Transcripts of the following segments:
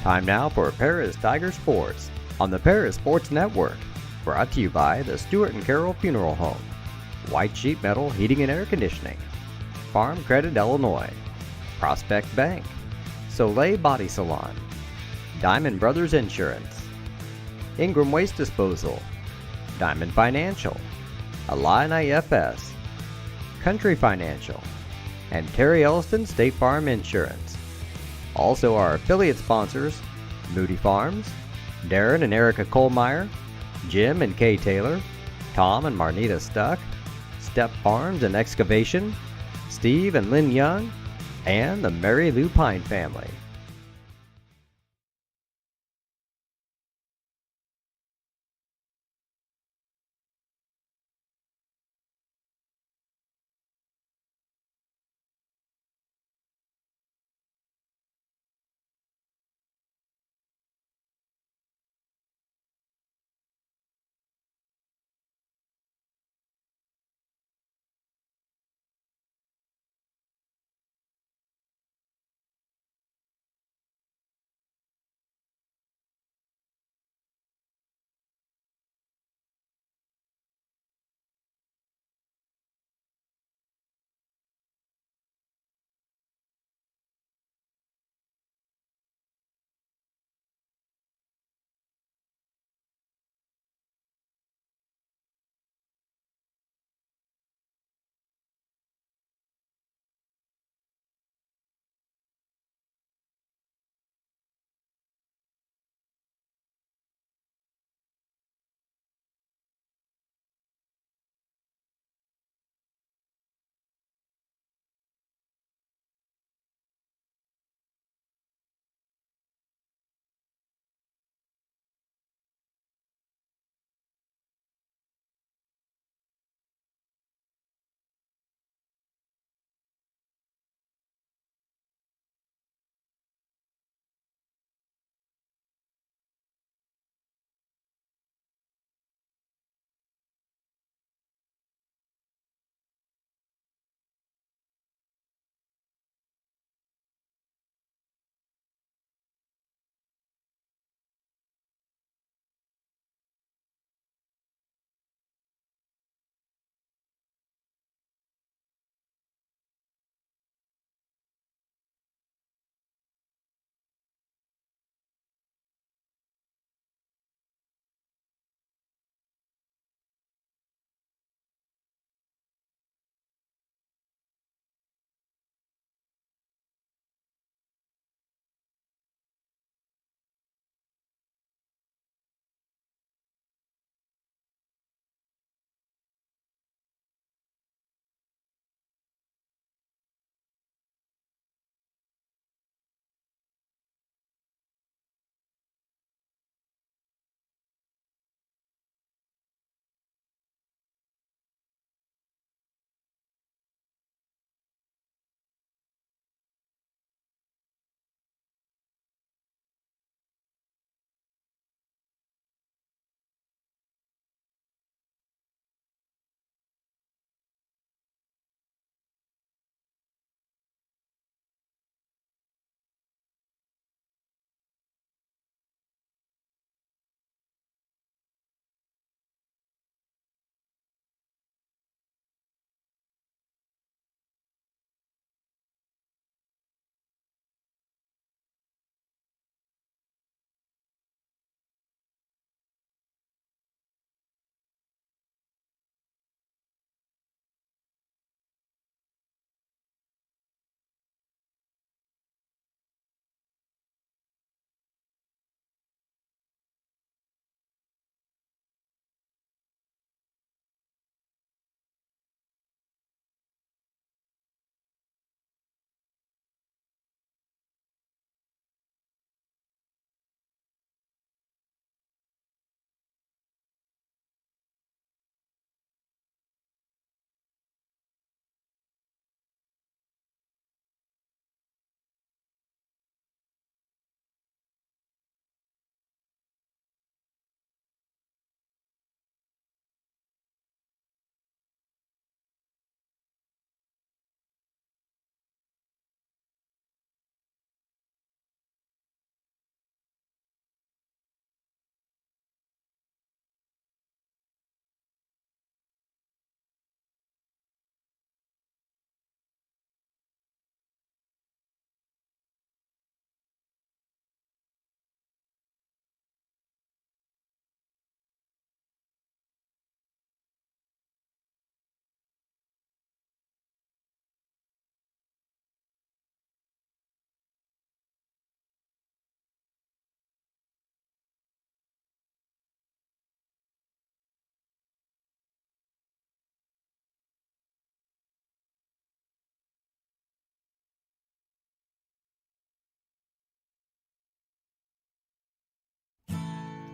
Time now for Paris Tiger Sports on the Paris Sports Network. Brought to you by the Stewart and Carroll Funeral Home, White Sheet Metal Heating and Air Conditioning, Farm Credit Illinois, Prospect Bank, Soleil Body Salon, Diamond Brothers Insurance, Ingram Waste Disposal, Diamond Financial, Illini FS, Country Financial, and Terry Elliston State Farm Insurance. Also our affiliate sponsors, Moody Farms, Darren and Erica Kohlmeyer, Jim and Kay Taylor, Tom and Marnita Stuck, Step Farms and Excavation, Steve and Lynn Young, and the Mary Lou Pine family.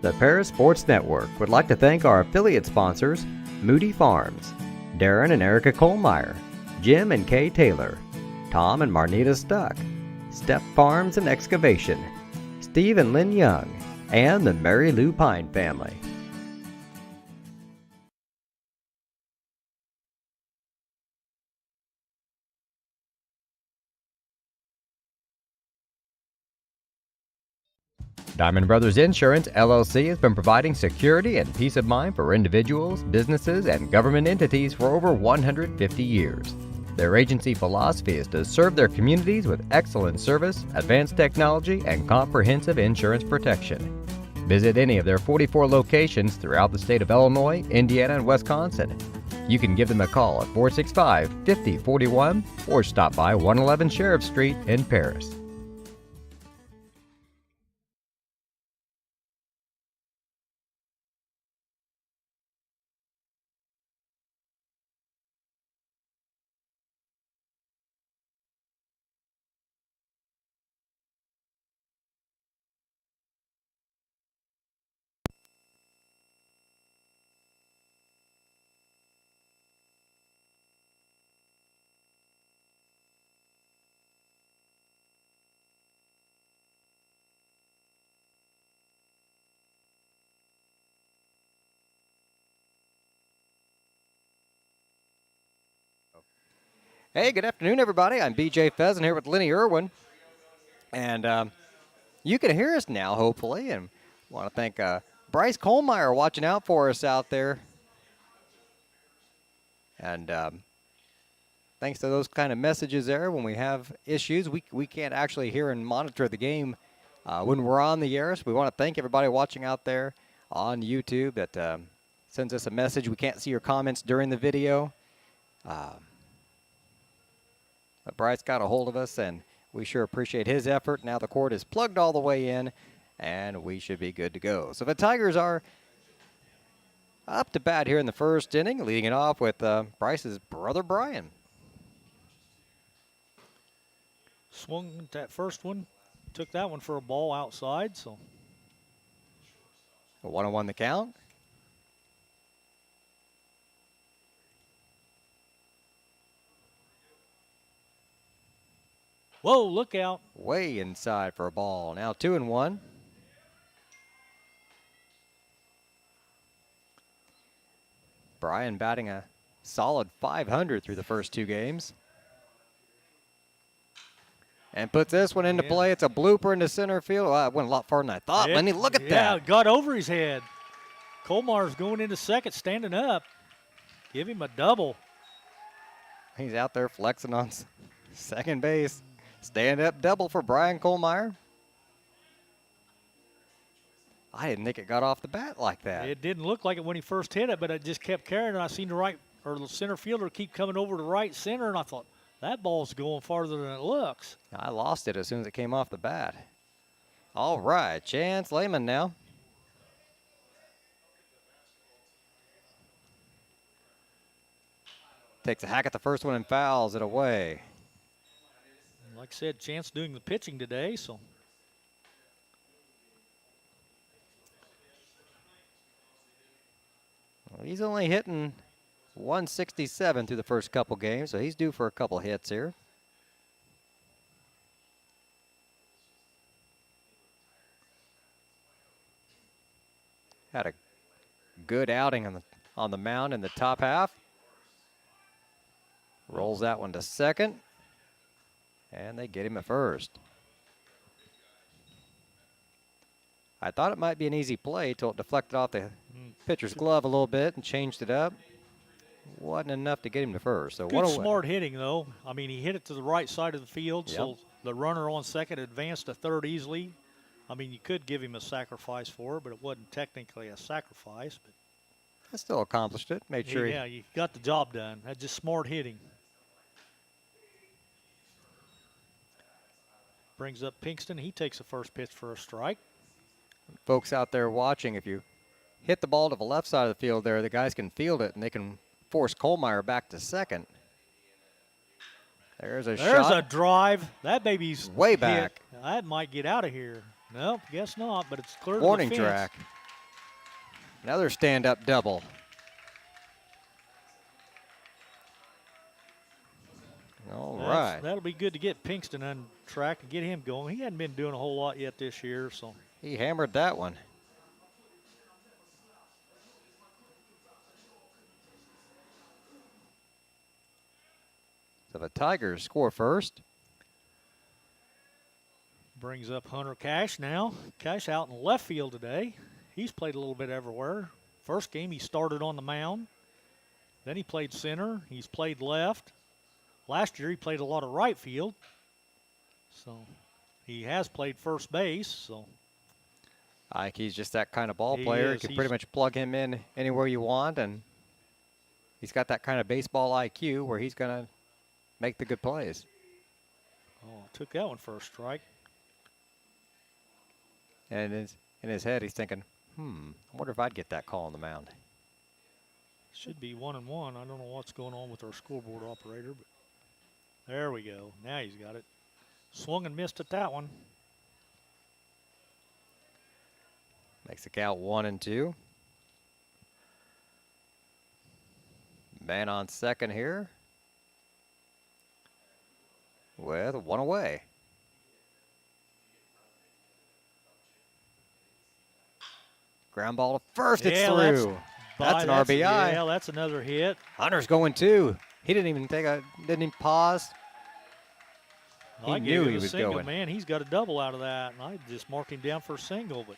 The Paris Sports Network would like to thank our affiliate sponsors, Moody Farms, Darren and Erica Kohlmeyer, Jim and Kay Taylor, Tom and Marnita Stuck, Step Farms and Excavation, Steve and Lynn Young, and the Mary Lou Pine family. Diamond Brothers Insurance, LLC has been providing security and peace of mind for individuals, businesses, and government entities for over 150 years. Their agency philosophy is to serve their communities with excellent service, advanced technology, and comprehensive insurance protection. Visit any of their 44 locations throughout the state of Illinois, Indiana, and Wisconsin. You can give them a call at 465-5041 or stop by 111 Sheriff Street in Paris. Hey, good afternoon, everybody. I'm BJ Pheasant here with Lenny Irwin. And you can hear us now, hopefully. And want to thank Bryce Kohlmeyer watching out for us out there. And thanks to those kind of messages there, when we have issues, we can't actually hear and monitor the game when we're on the air. So we want to thank everybody watching out there on YouTube that sends us a message. We can't see your comments during the video. But Bryce got a hold of us, and we sure appreciate his effort. Now the cord is plugged all the way in, and we should be good to go. So the Tigers are up to bat here in the first inning, leading it off with Bryce's brother Brian. Swung that first one, took that one for a ball outside. So 1-1 the count. Whoa, look out. Way inside for a ball. Now 2-1. Brian batting a solid .500 through the first two games. And puts this one into play. It's a blooper into center field. Oh, it went a lot farther than I thought. Lenny, look at that. Yeah, got over his head. Kohlmeyer's going into second, standing up. Give him a double. He's out there flexing on second base. Stand-up double for Brian Kohlmeyer. I didn't think it got off the bat like that. It didn't look like it when he first hit it, but it just kept carrying. And I seen the center fielder keep coming over to right center, and I thought, that ball's going farther than it looks. I lost it as soon as it came off the bat. All right, Chance Lehman now. Takes a hack at the first one and fouls it away. Like I said, Chance doing the pitching today, so. Well, he's only hitting 167 through the first couple games, so he's due for a couple hits here. Had a good outing on the mound in the top half. Rolls that one to second. And they get him at first. I thought it might be an easy play till it deflected off the pitcher's glove a little bit and changed it up. Wasn't enough to get him to first. So good smart hitting, though. I mean, he hit it to the right side of the field, yep. So the runner on second advanced to third easily. I mean, you could give him a sacrifice for it, but it wasn't technically a sacrifice. But I still accomplished it. Made sure. Yeah, you got the job done. That's just smart hitting. Brings up Pinkston. He takes the first pitch for a strike. Folks out there watching, if you hit the ball to the left side of the field there, the guys can field it, and they can force Kohlmeyer back to second. There's a shot. There's a drive. That baby's way back. That might get out of here. Nope, guess not, but it's clear warning to the fence. track. Another stand-up double. All right. That'll be good to get Pinkston on track and get him going. He hadn't been doing a whole lot yet this year, so. He hammered that one. So the Tigers score first. Brings up Hunter Cash now. Cash out in left field today. He's played a little bit everywhere. First game he started on the mound. Then he played center. He's played left. Last year he played a lot of right field. So he has played first base. So I think he's just that kind of ball He player. is. You can pretty much plug him in anywhere you want, and he's got that kind of baseball IQ where he's going to make the good plays. Oh, took that one for a strike. And in his head, he's thinking, I wonder if I'd get that call on the mound. Should be 1-1. I don't know what's going on with our scoreboard operator, but there we go. Now he's got it. Swung and missed at that one. Makes the count 1-2. Man on second here with one away. Ground ball to first. It's through. That's an RBI. Yeah, that's another hit. Hunter's going too. He didn't even didn't even pause. He knew he was single. going. Man, he's got a double out of that, and I just marked him down for a single. But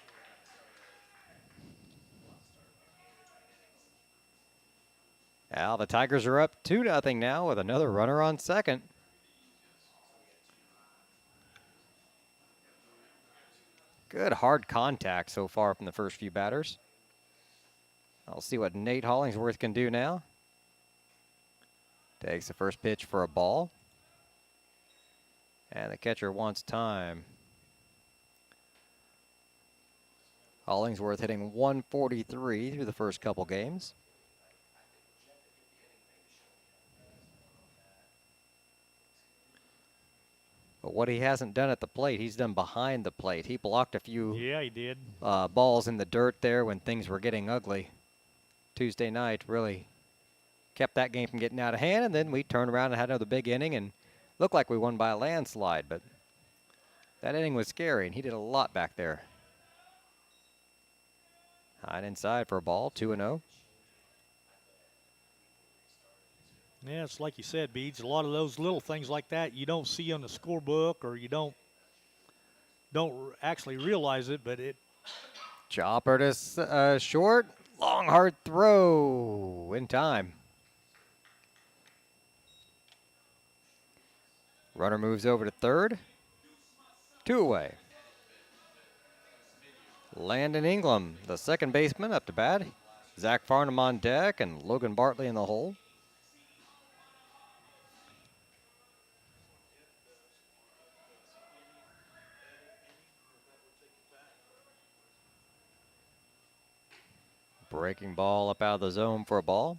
Now the Tigers are up 2-0 now with another runner on second. Good hard contact so far from the first few batters. I'll see what Nate Hollingsworth can do now. Takes the first pitch for a ball. And the catcher wants time. Hollingsworth hitting 143 through the first couple games. But what he hasn't done at the plate, he's done behind the plate. He blocked a few yeah, he did. balls in the dirt there when things were getting ugly. Tuesday night really kept that game from getting out of hand, and then we turned around and had another big inning and looked like we won by a landslide, but that inning was scary, and he did a lot back there. High and inside for a ball, 2-0. Yeah, it's like you said, Beads. A lot of those little things like that you don't see on the scorebook, or you don't actually realize it, but it. Chopper to short, long hard throw in time. Runner moves over to third. 2 away. Landon Ingram, the second baseman, up to bat. Zach Farnham on deck and Logan Bartlett in the hole. Breaking ball up out of the zone for a ball.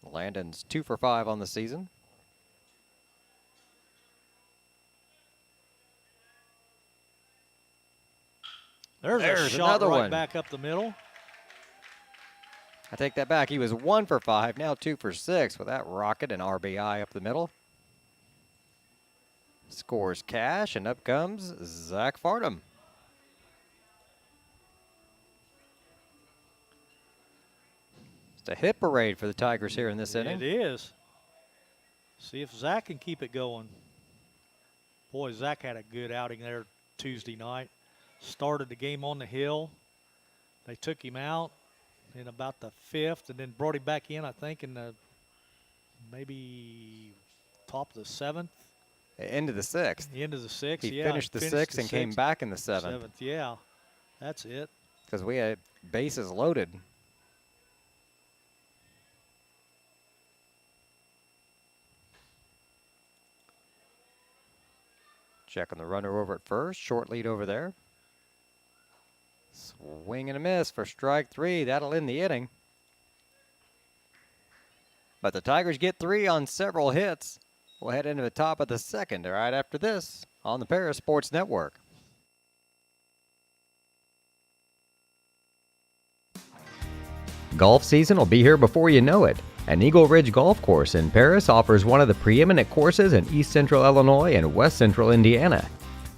Landon's 2 for 5 on the season. There's a shot another right one. back up the middle. I take that back. He was 1 for 5, now 2 for 6 with that rocket and RBI up the middle. Scores Cash, and up comes Zach Farnham. It's a hit parade for the Tigers here in this inning. It is. See if Zach can keep it going. Boy, Zach had a good outing there Tuesday night. Started the game on the hill. They took him out in about the 5th and then brought him back in, I think, in the maybe top of the 7th. Into the 6th. The end of the 6th, He yeah. finished the 6th and came back in the 7th. Yeah. That's it. Because we had bases loaded. Checking the runner over at first. Short lead over there. Swing and a miss for strike 3. That'll end the inning. But the Tigers get 3 on several hits. We'll head into the top of the 2nd right after this on the Paris Sports Network. Golf season will be here before you know it, and Eagle Ridge Golf Course in Paris offers one of the preeminent courses in East Central Illinois and West Central Indiana.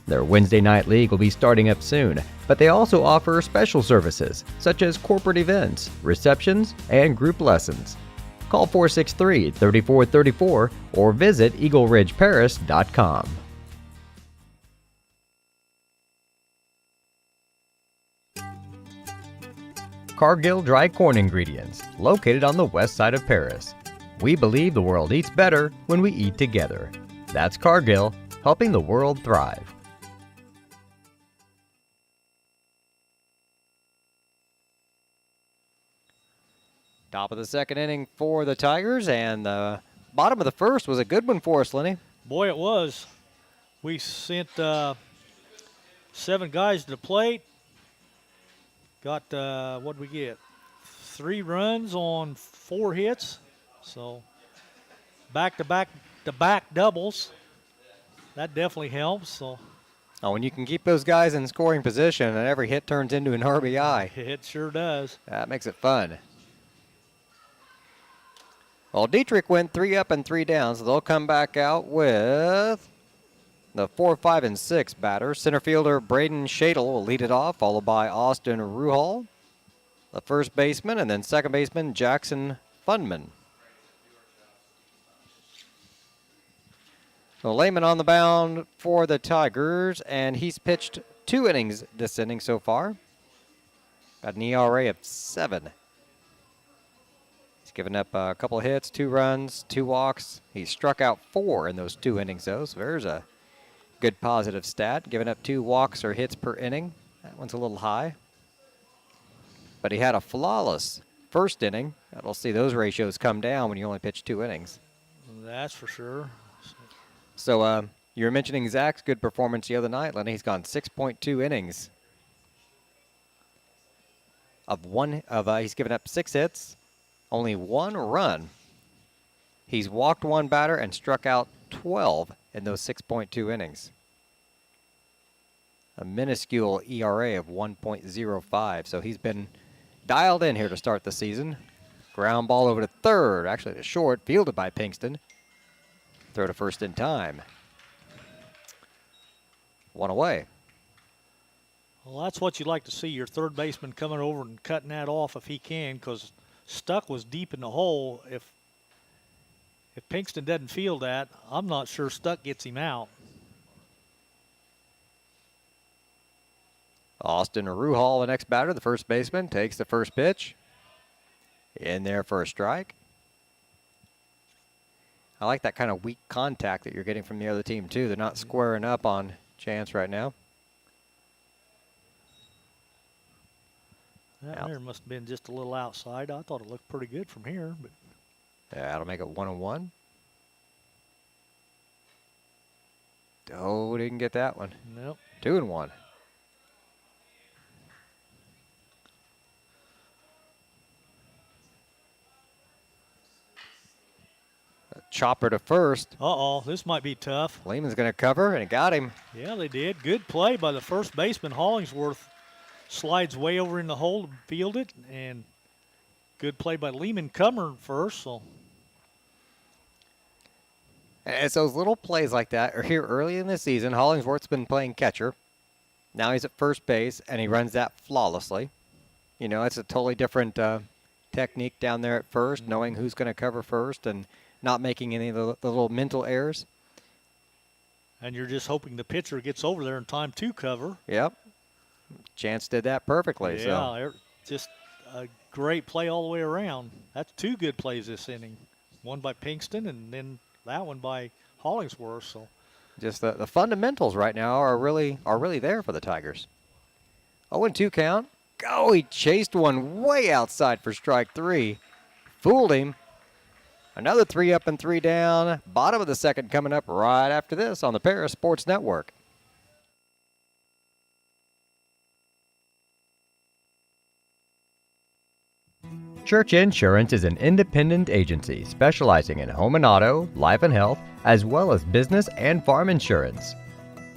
Their Wednesday night league will be starting up soon, but they also offer special services such as corporate events, receptions, and group lessons. Call 463-3434 or visit eagleridgeparis.com. Cargill Dry Corn Ingredients, located on the west side of Paris. We believe the world eats better when we eat together. That's Cargill, helping the world thrive. Top of the second inning for the Tigers, and the bottom of the first was a good one for us, Lenny. Boy, it was. We sent 7 guys to the plate. Got, what did we get? 3 runs on 4 hits. So back-to-back doubles. That definitely helps. So Oh, when you can keep those guys in scoring position and every hit turns into an RBI. it sure does. That makes it fun. Well, Dieterich went 3 up and 3 down, so they'll come back out with the 4, 5, and 6 batters. Center fielder Braden Shadle will lead it off, followed by Austin Ruhal, the first baseman, and then second baseman Jackson Funeman. So Lehman on the mound for the Tigers, and he's pitched 2 innings this inning so far. Got an ERA of 7. He's given up a couple hits, 2 runs, 2 walks. He struck out 4 in those 2 innings, though, so there's a good positive stat. Giving up 2 walks or hits per inning. That one's a little high. But he had a flawless first inning. We'll see those ratios come down when you only pitch 2 innings. That's for sure. So you were mentioning Zach's good performance the other night, Lenny. He's gone 6.2 innings. He's given up 6 hits, only 1 run. He's walked 1 batter and struck out 12 in those 6.2 innings. A minuscule ERA of 1.05, so he's been dialed in here to start the season. Ground ball over to third, actually to short, fielded by Pinkston. Throw to first in time. 1 away. Well, that's what you'd like to see, your third baseman coming over and cutting that off if he can, because Stuck was deep in the hole. If Pinkston doesn't field that, I'm not sure Stuck gets him out. Austin Ruhal, the next batter, the first baseman, takes the first pitch. In there for a strike. I like that kind of weak contact that you're getting from the other team, too. They're not squaring up on Chance right now. That there must have been just a little outside. I thought it looked pretty good from here. But yeah, that'll make it 1-1. Oh, didn't get that one. Nope. 2-1. Chopper to first. Uh-oh, this might be tough. Lehman's going to cover, and it got him. Yeah, they did. Good play by the first baseman. Hollingsworth slides way over in the hole to field it, and good play by Lehman coming first. So it's those little plays like that are here early in the season. Hollingsworth's been playing catcher. Now he's at first base, and he runs that flawlessly. You know, it's a totally different technique down there at first, knowing who's going to cover first and not making any of the little mental errors. And you're just hoping the pitcher gets over there in time to cover. Yep. Chance did that perfectly. Yeah, just a great play all the way around. That's 2 good plays this inning. One by Pinkston and then that one by Hollingsworth. So just the fundamentals right now are really there for the Tigers. 0-2 count. Oh, he chased one way outside for strike 3. Fooled him. Another 3 up and 3 down. Bottom of the second coming up right after this on the Paris Sports Network. Church Insurance is an independent agency specializing in home and auto, life and health, as well as business and farm insurance.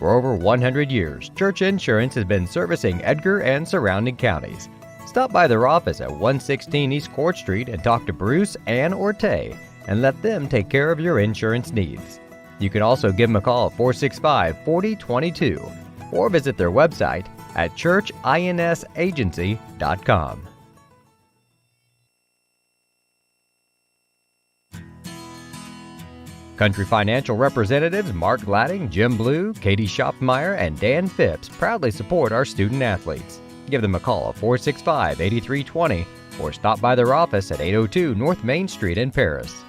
For over 100 years, Church Insurance has been servicing Edgar and surrounding counties. Stop by their office at 116 East Court Street and talk to Bruce, Ann, or Tay and let them take care of your insurance needs. You can also give them a call at 465-4022 or visit their website at churchinsagency.com. Country Financial representatives Mark Gladding, Jim Blue, Katie Schopfmeyer, and Dan Phipps proudly support our student athletes. Give them a call at 465-8320 or stop by their office at 802 North Main Street in Paris.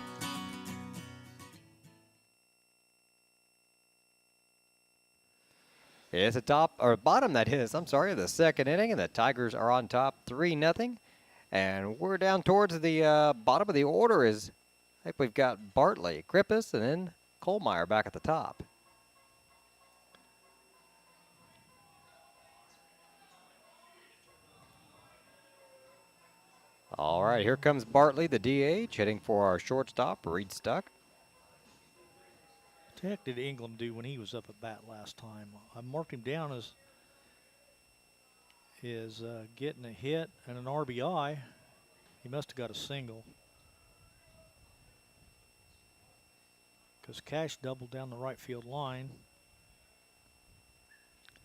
It's the top, or bottom that is, I'm sorry, of the second inning, and the Tigers are on top 3-0. And we're down towards the bottom of the order. I think we've got Bartlett, Krippus, and then Kohlmeyer back at the top. All right, here comes Bartlett, the DH, hitting for our shortstop, Reed Stuck. What the heck did England do when he was up at bat last time? I marked him down as getting a hit and an RBI. He must have got a single. Because Cash doubled down the right field line.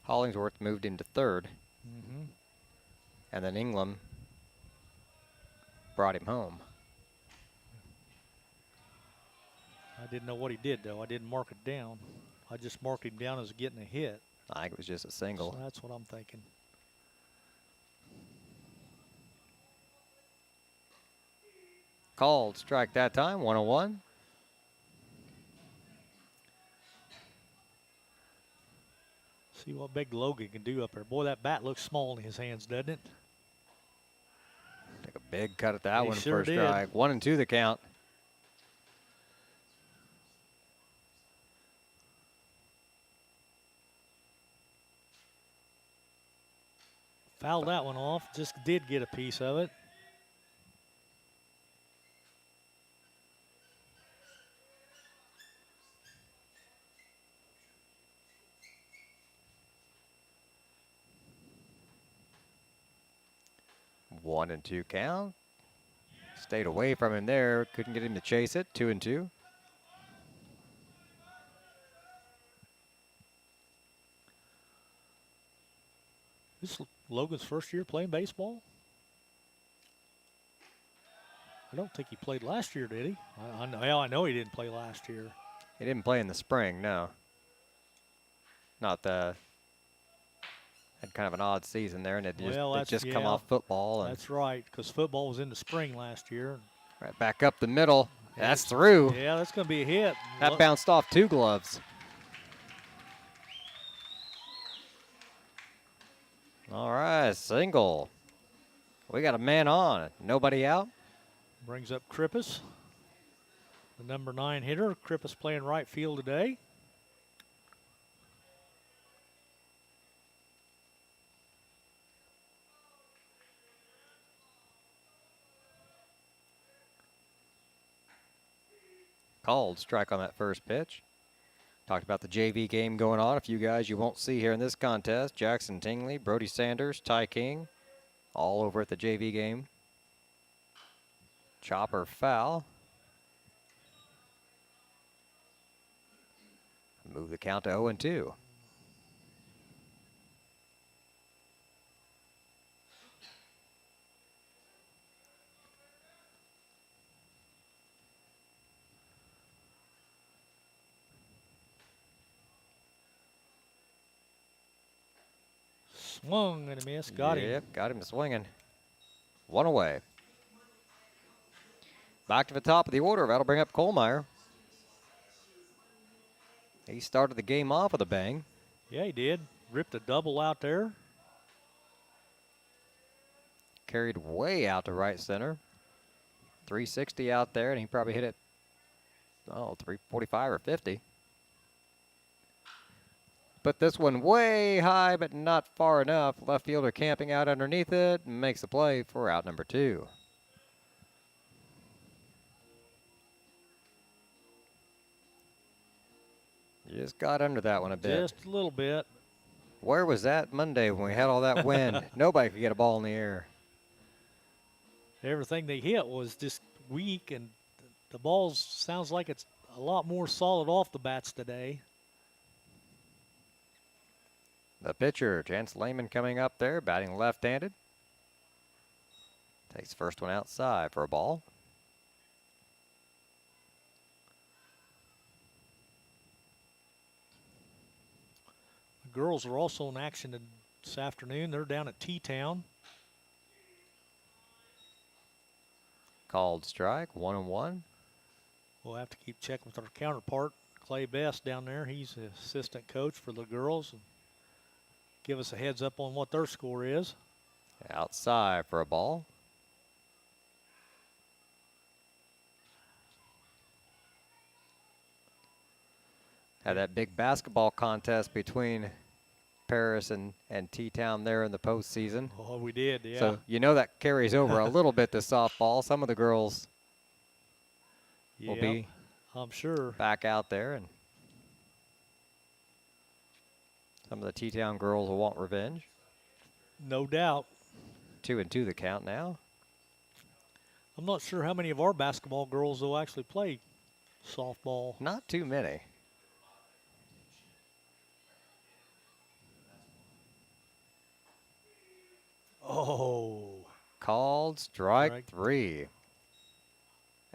Hollingsworth moved into third. Mm-hmm. And then England brought him home. I didn't know what he did, though. I didn't mark it down. I just marked him down as getting a hit. I think it was just a single. So that's what I'm thinking. Called strike that time, 101. See what big Logan can do up there. Boy, that bat looks small in his hands, doesn't it? Take a big cut at that He one sure for a did. strike. 1-2 the count. Fouled that one off. Just did get a piece of it. One and two count. Stayed away from him there. Couldn't get him to chase it. 2-2. This is Logan's first year playing baseball. I don't think he played last year, did he? I know he didn't play last year. He didn't play in the spring, no. Not the. Had kind of an odd season there, and it just come off football. That's right, because football was in the spring last year. Right back up the middle. That's through. Yeah, that's going to be a hit. That bounced off two gloves. All right, single. We got a man on. Nobody out. Brings up Krippus, the number 9 hitter. Krippus playing right field today. Called strike on that first pitch. Talked about the JV game going on. A few guys you won't see here in this contest. Jackson Tingley, Brody Sanders, Ty King, all over at the JV game. Chopper foul. Move the count to 0-2. Swung and a miss. Got him. Yep, got him swinging. One away. Back to the top of the order. That'll bring up Kohlmeyer. He started the game off with a bang. Yeah, he did. Ripped a double out there. Carried way out to right center. 360 out there, and he probably hit it, 345 or 50. Put this one way high, but not far enough. Left fielder camping out underneath it, makes the play for out number 2. Just got under that one a bit. Just a little bit. Where was that Monday when we had all that wind? Nobody could get a ball in the air. Everything they hit was just weak, and the ball sounds like it's a lot more solid off the bats today. The pitcher, Chance Lehman, coming up there, batting left-handed. Takes first one outside for a ball. The girls are also in action this afternoon. They're down at T-Town. Called strike, 1-1. We'll have to keep checking with our counterpart, Clay Best, down there. He's the assistant coach for the girls. And give us a heads up on what their score is. Outside for a ball. Had that big basketball contest between Paris and T-Town there in the postseason. Oh, we did, yeah. So you know that carries over a little bit to softball. Some of the girls will be, I'm sure, back out there, and some of the T-Town girls will want revenge. No doubt. 2-2 the count now. I'm not sure how many of our basketball girls will actually play softball. Not too many. Oh. Called strike 3.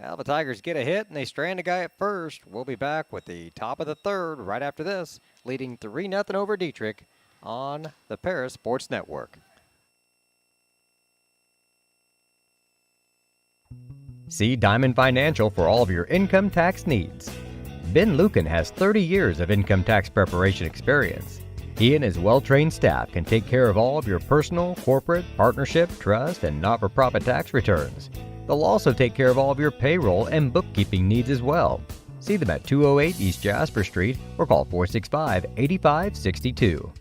Well, the Tigers get a hit, and they strand a guy at first. We'll be back with the top of the third right after this, leading 3-0 over Dieterich on the Paris Sports Network. See Diamond Financial for all of your income tax needs. Ben Lucan has 30 years of income tax preparation experience. He and his well-trained staff can take care of all of your personal, corporate, partnership, trust, and not-for-profit tax returns. They'll also take care of all of your payroll and bookkeeping needs as well. See them at 208 East Jasper Street or call 465-8562.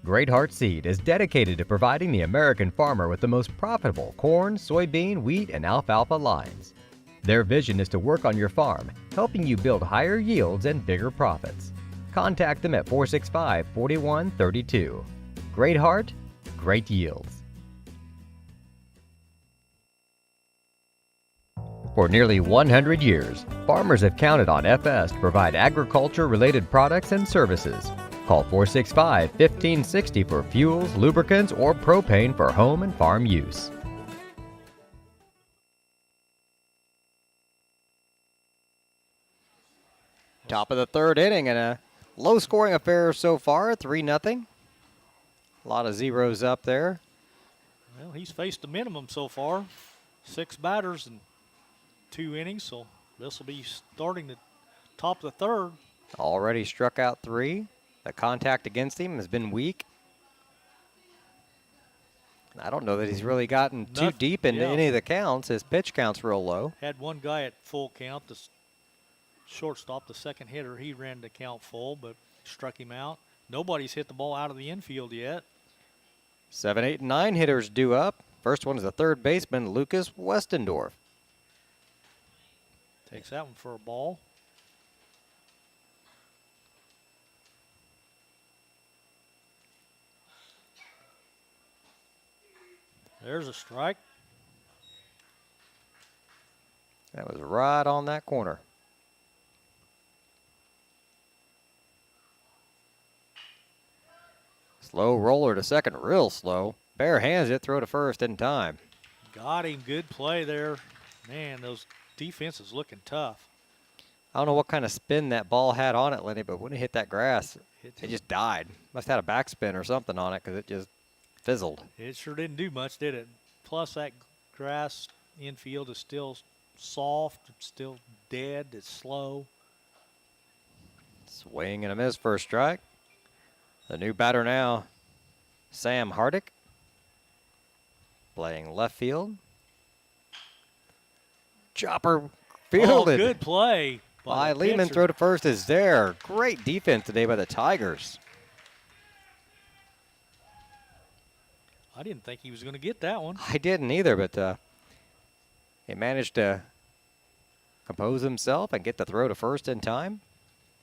Great Heart Seed is dedicated to providing the American farmer with the most profitable corn, soybean, wheat, and alfalfa lines. Their vision is to work on your farm, helping you build higher yields and bigger profits. Contact them at 465-4132. Great Heart, great yields. For nearly 100 years, farmers have counted on FS to provide agriculture-related products and services. Call 465-1560 for fuels, lubricants, or propane for home and farm use. Top of the third inning, and a low-scoring affair so far, 3-0. A lot of zeros up there. Well, he's faced the minimum so far. 6 batters and 2 innings, so this will be starting the top of the third. Already struck out 3. The contact against him has been weak. I don't know that he's really gotten too deep into any of the counts. His pitch count's real low. Had one guy at full count, the shortstop, the second hitter, he ran the count full, but struck him out. Nobody's hit the ball out of the infield yet. 7, 8, and 9 hitters due up. First one is the third baseman, Lucas Westendorf. Takes that one for a ball. There's a strike. That was right on that corner. Slow roller to second, real slow. Bare hands it, throw to first in time. Got him, good play there. Man, those defenses looking tough. I don't know what kind of spin that ball had on it, Lenny, but when it hit that grass, it just died. Must have had a backspin or something on it because it just fizzled. It sure didn't do much, did it? Plus, that grass infield is still soft, it's still dead, it's slow. Swing and a miss for a strike. The new batter now, Sam Hardick, playing left field. Chopper fielded. Oh, good play by Lehman. Throw to first is there. Great defense today by the Tigers. I didn't think he was going to get that one. I didn't either, but he managed to compose himself and get the throw to first in time.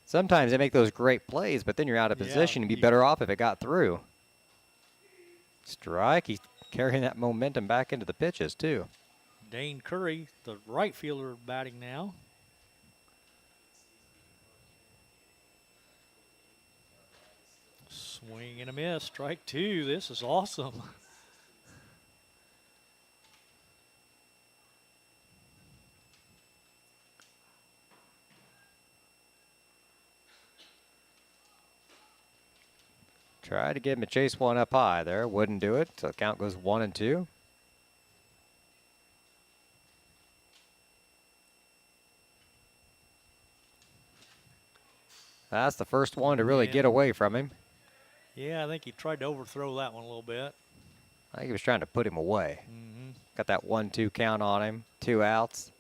Sometimes they make those great plays, but then you're out of position. You'd be better off if it got through. Strike. He carrying that momentum back into the pitches, too. Dane Curry, the right fielder, batting now. Swing and a miss. Strike two. This is awesome. Tried to get him to chase one up high there. Wouldn't do it. So the count goes 1-2. That's the first one to really get away from him. Yeah, I think he tried to overthrow that one a little bit. I think he was trying to put him away. Got that 1-2 count on him. 2 outs.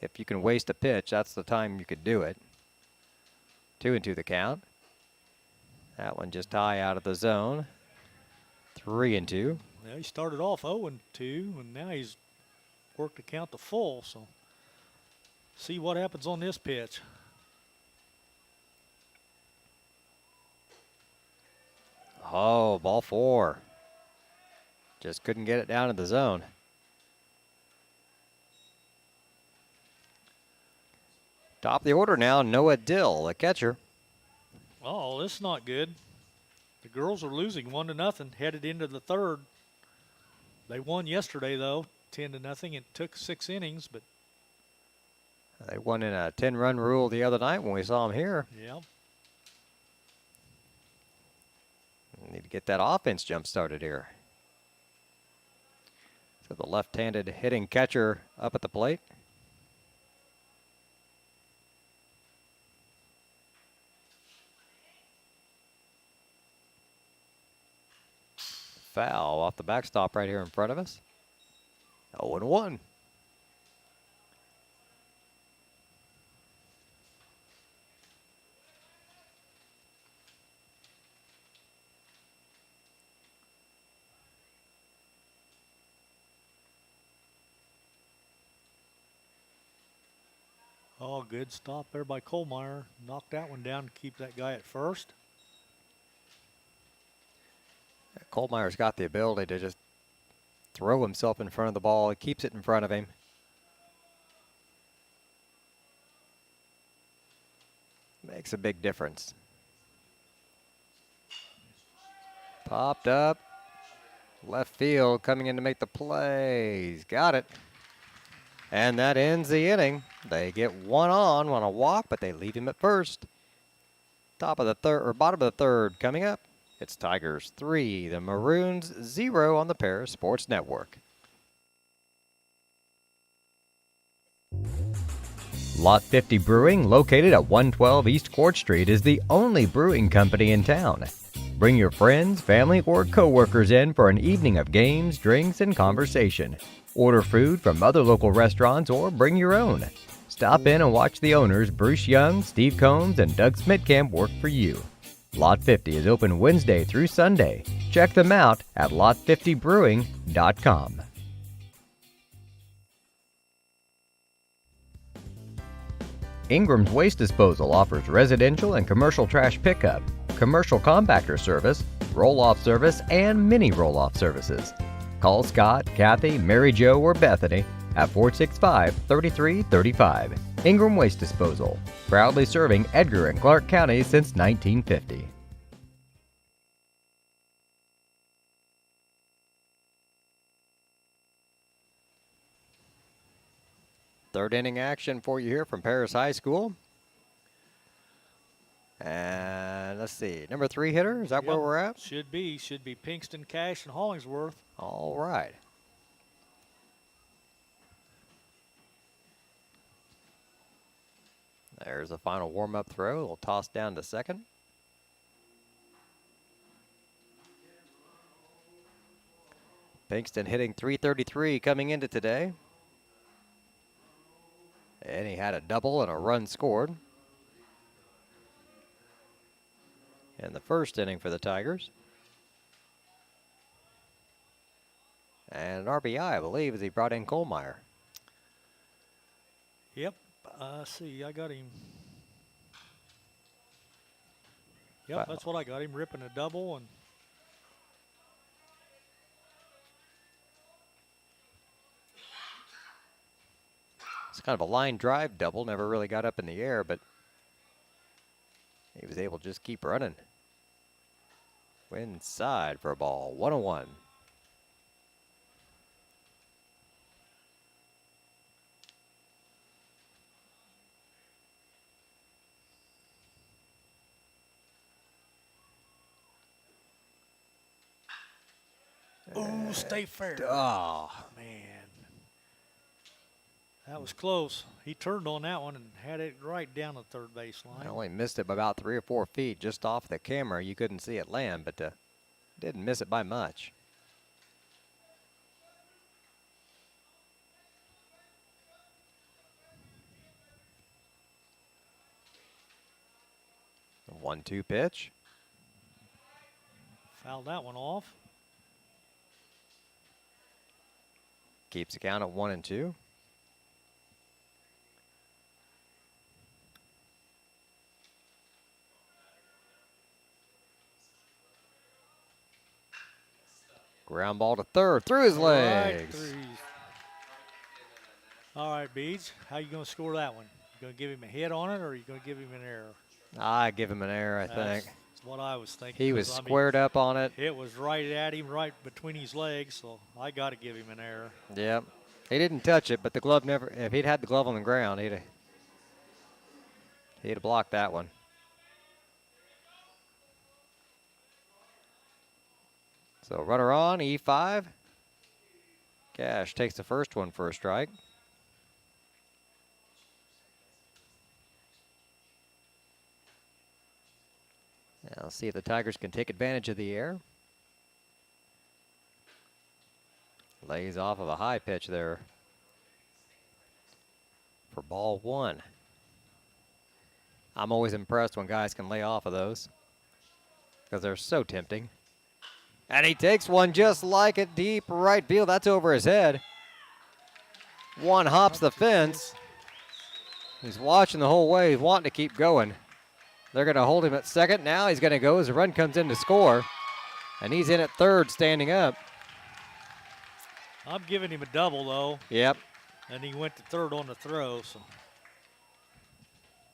If you can waste a pitch, that's the time you could do it. 2-2 the count. That one just high out of the zone. 3-2. Yeah, he started off 0-2, and now he's worked the count to full. So see what happens on this pitch. Oh, ball 4. Just couldn't get it down to the zone. Top of the order now, Noah Dill, the catcher. Oh, this is not good. The girls are losing 1-0, headed into the third. They won yesterday, though, 10-0. It took 6 innings, but They won in a 10-run rule the other night when we saw them here. yeah. Need to get that offense jump-started here. So the left-handed hitting catcher up at the plate. Foul off the backstop right here in front of us. 0-1. Oh, good stop there by Kohlmeyer. Knocked that one down to keep that guy at first. Kohlmeyer's got the ability to just throw himself in front of the ball. He keeps it in front of him. Makes a big difference. Popped up. Left field coming in to make the play. He's got it. And that ends the inning. They get one on a walk, but they leave him at first. Top of the third, or bottom of the third coming up. It's Tigers 3, the Maroons 0 on the Paris Sports Network. Lot 50 Brewing, located at 112 East Court Street, is the only brewing company in town. Bring your friends, family, or co-workers in for an evening of games, drinks, and conversation. Order food from other local restaurants or bring your own. Stop in and watch the owners Bruce Young, Steve Combs, and Doug Smitkamp work for you. Lot 50 is open Wednesday through Sunday. Check them out at lot50brewing.com. Ingram's Waste Disposal offers residential and commercial trash pickup, commercial compactor service, roll-off service, and mini roll-off services. Call Scott, Kathy, Mary Jo, or Bethany at 465-3335. Ingram Waste Disposal, proudly serving Edgar and Clark counties since 1950. Third inning action for you here from Paris High School. And let's see, number 3 hitter, is that where we're at? Should be Pinkston, Cash, and Hollingsworth. All right. There's a final warm-up throw. We'll toss down to second. Pinkston hitting .333 coming into today. And he had a double and a run scored in the first inning for the Tigers. And an RBI, I believe, as he brought in Kohlmeyer. Yep. See, I got him. Yep, that's what I got him, ripping a double. And Kind of a line drive double. Never really got up in the air, but he was able to just keep running. Inside for a ball. 1-1. Ooh, stay fair. Oh, Man. That was close. He turned on that one and had it right down the third base I line. only missed it by about 3 or 4 feet just off the camera. You couldn't see it land, but didn't miss it by much. The 1-2 pitch. Fouled that one off. Keeps the count at 1-2. Ground ball to third, through his legs. Right through. All right, Beads, how you going to score that one? You going to give him a hit on it, or are you going to give him an error? I give him an error, I think. That's what I was thinking. He was 'cause, I mean, squared up on it. it was right at him, right between his legs, so I got to give him an error. Yep. He didn't touch it, but the glove never, if he'd had the glove on the ground, he'd have blocked that one. So runner on, E5. Cash takes the first one for a strike. Now let's see if the Tigers can take advantage of the air. Lays off of a high pitch there for ball one. I'm always impressed when guys can lay off of those because they're so tempting. And he takes one just like it, deep right field. That's over his head. One hops the fence. He's watching the whole way. He's wanting to keep going. They're going to hold him at second. Now he's going to go as the run comes in to score. And he's in at third, standing up. I'm giving him a double, though. Yep. And he went to third on the throw. So,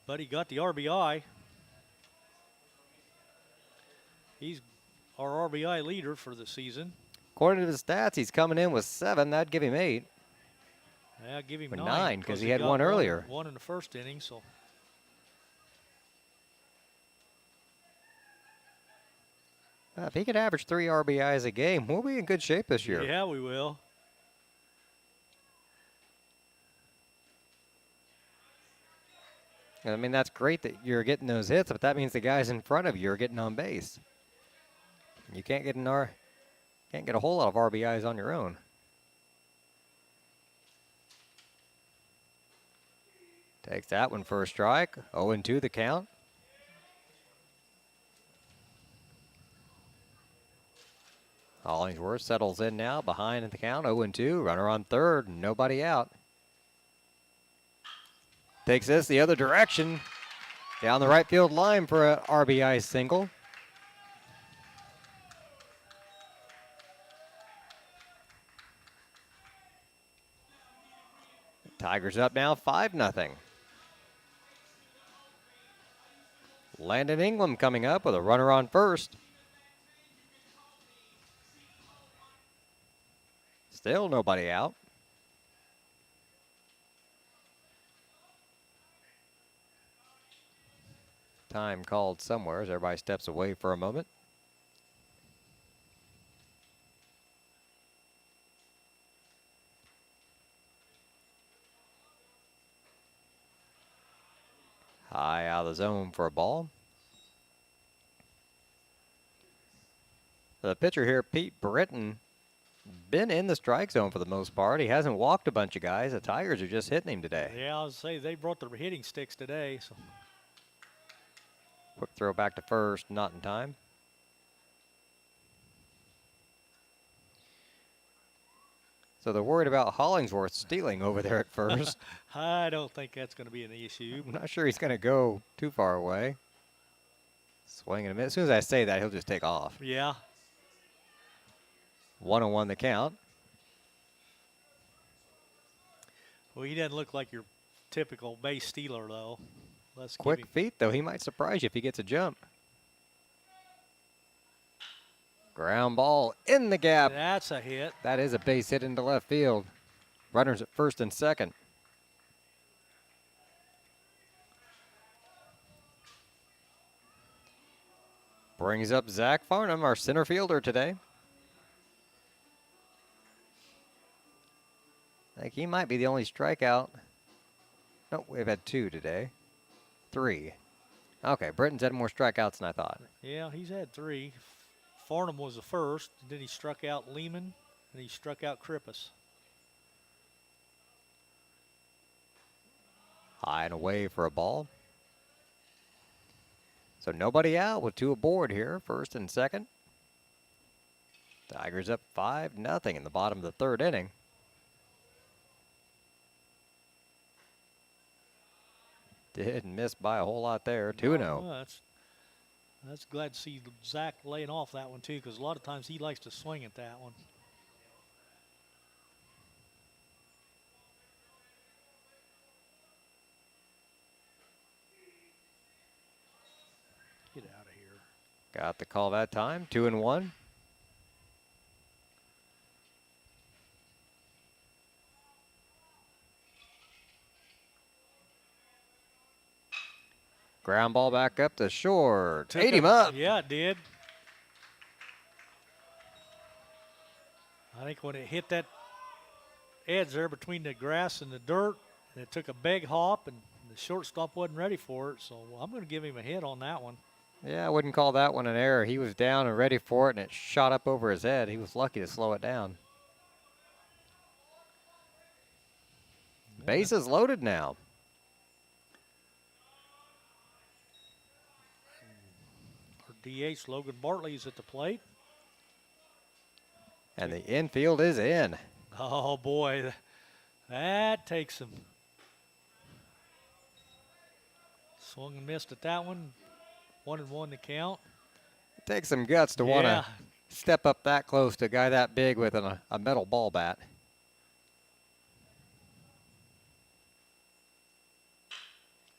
but he got the RBI. He's our RBI leader for the season. According to the stats, he's coming in with 7. That'd give him 8. Yeah, give him Or 9. 9, 'cause he had got one earlier. One in the first inning, so. If he could average 3 RBIs a game, we'll be in good shape this year. Yeah, we will. I mean, that's great that you're getting those hits, but that means the guys in front of you are getting on base. You can't get a whole lot of RBIs on your own. Takes that one for a strike. 0-2 the count. Hollingsworth settles in now behind at the count. 0-2. Runner on third. Nobody out. Takes this the other direction. Down the right field line for a RBI single. Tigers up now 5-0. Landon Ingram coming up with a runner on first. Still nobody out. Time called somewhere as everybody steps away for a moment. High out of the zone for a ball. The pitcher here, Pete Britton, been in the strike zone for the most part. He hasn't walked a bunch of guys. The Tigers are just hitting him today. Yeah, I was say they brought their hitting sticks today. So. Quick throw back to first, not in time. So they're worried about Hollingsworth stealing over there at first. I don't think that's going to be an issue. I'm not sure he's going to go too far away. Swing in a minute. As soon as I say that, he'll just take off. Yeah. 1-1 the count. Well, he doesn't look like your typical base stealer, though. Let's Quick give him, feet, though. He might surprise you if he gets a jump. Ground ball in the gap. that's a hit. That is a base hit into left field. Runners at first and second. Brings up Zach Farnham, our center fielder today. I think he might be the only strikeout. No, we've had 2 today. 3. Okay, Britton's had more strikeouts than I thought. Yeah, he's had 3. Farnham was the first, and then he struck out Lehman, and he struck out Krippus. High and away for a ball. So nobody out with 2 aboard here, first and second. Tigers up 5-0 in the bottom of the 3rd inning. Didn't miss by a whole lot there, 2-0. Well, that's glad to see Zach laying off that one, too, because a lot of times he likes to swing at that one. Get out of here. Got the call that time, 2-1. Ground ball back up to short. Ate him up. Yeah, it did. I think when it hit that edge there between the grass and the dirt, and it took a big hop, and the shortstop wasn't ready for it, so I'm going to give him a hit on that one. Yeah, I wouldn't call that one an error. He was down and ready for it, and it shot up over his head. He was lucky to slow it down. Yeah. Bases loaded now. Our DH, Logan Bartlett, is at the plate. And the infield is in. Oh, boy. That takes him. Swung and missed at that one. 1-1 to count. It takes some guts to want to step up that close to a guy that big with a metal ball bat.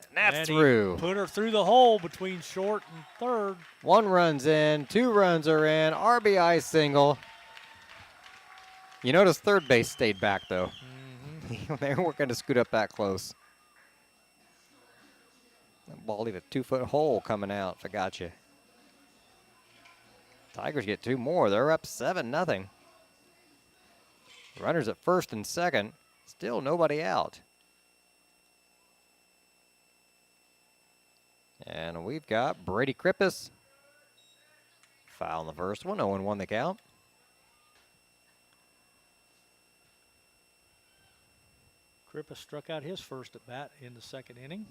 And that's through. Put her through the hole between short and third. 1 run's in, 2 runs are in, RBI single. You notice third base stayed back, though. Mm-hmm. They weren't going to scoot up that close. That ball leave a 2-foot hole coming out if I got you. Tigers get 2 more. They're up 7-0. Runners at first and second. Still nobody out. And we've got Brady Krippus. Foul in the first one. 0-1 the count. Krippus struck out his first at bat in the second inning.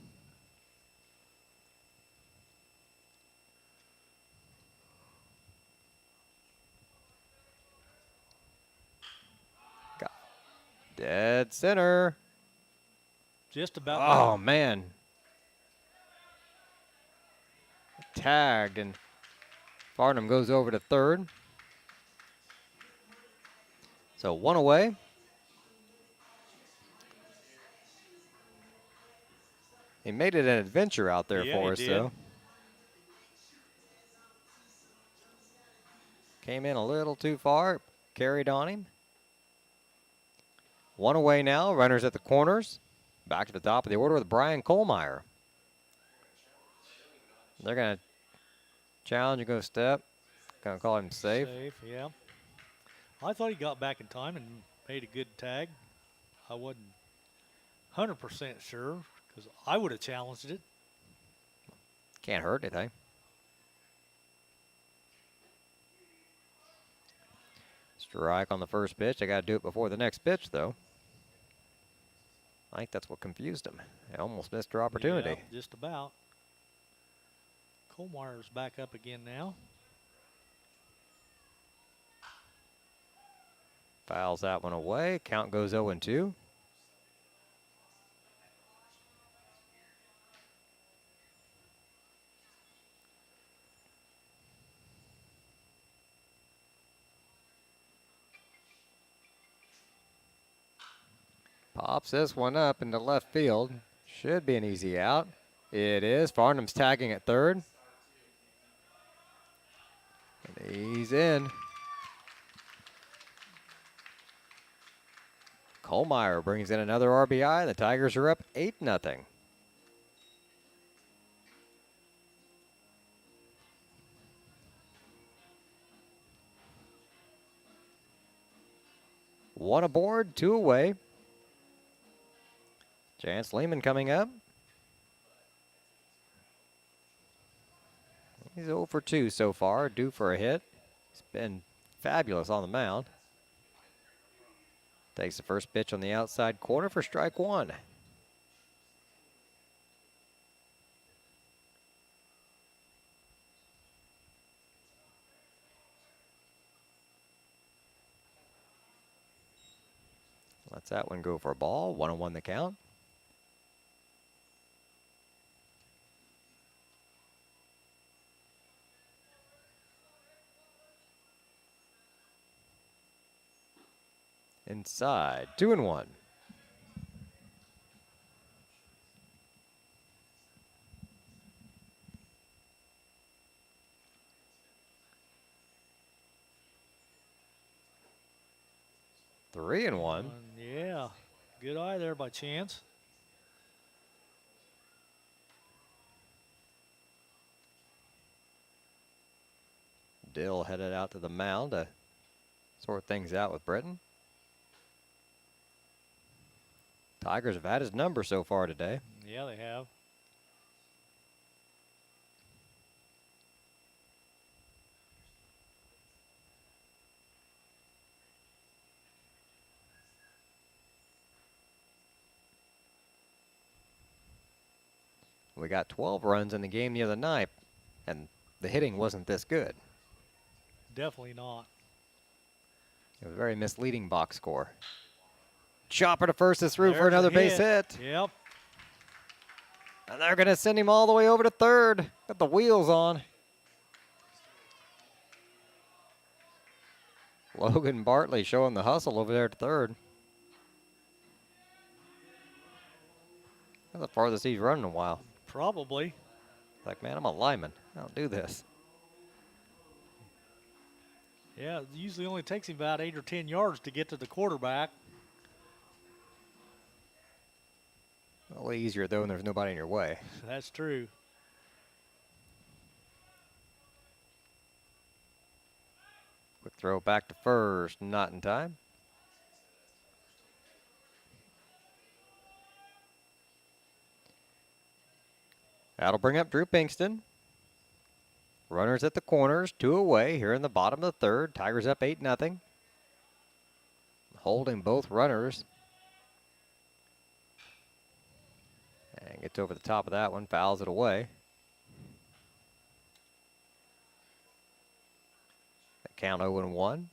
Got dead center. Just about. Oh, man. Tagged, and Farnham goes over to third. So 1 away. He made it an adventure out there for us, though. Came in a little too far, carried on him. 1 away now, runners at the corners. Back to the top of the order with Brian Kohlmeyer. They're going to challenge and go step. Going to call him safe. Safe, yeah. I thought he got back in time and made a good tag. I wasn't 100% sure because I would have challenged it. Can't hurt anything. Strike on the first pitch. They got to do it before the next pitch, though. I think that's what confused him. They almost missed their opportunity. Yeah, just about. Kohlmeyer's back up again now. Fouls that one away. Count goes 0-2. Pops this one up into left field. Should be an easy out. It is. Farnham's tagging at third. And he's in. Kohlmeyer brings in another RBI. The Tigers are up 8-0. One aboard, two away. Chance Lehman coming up. He's 0 for 2 so far, due for a hit. He's been fabulous on the mound. Takes the first pitch on the outside corner for strike one. Lets that one go for a ball. 1-1 the count. Inside, 2-1. Three and one. Yeah, good eye there by Chance. Dill headed out to the mound to sort things out with Britton. Tigers have had his number so far today. Yeah, they have. We got 12 runs in the game the other night, and the hitting wasn't this good. Definitely not. It was a very misleading box score. Chopper to first is through for There's a another base hit. Yep. And they're going to send him all the way over to third. Got the wheels on. Logan Bartlett showing the hustle over there at third. That's the farthest he's run in a while. Probably. Like, man, I'm a lineman. I don't do this. Yeah, it usually only takes him about 8 or 10 yards to get to the quarterback. A little easier, though, when there's nobody in your way. That's true. Quick throw back to first, not in time. That'll bring up Drew Pinkston. Runners at the corners, 2 away here in the bottom of the third. Tigers up 8-0. Holding both runners. And gets over the top of that one, fouls it away. The count 0-1.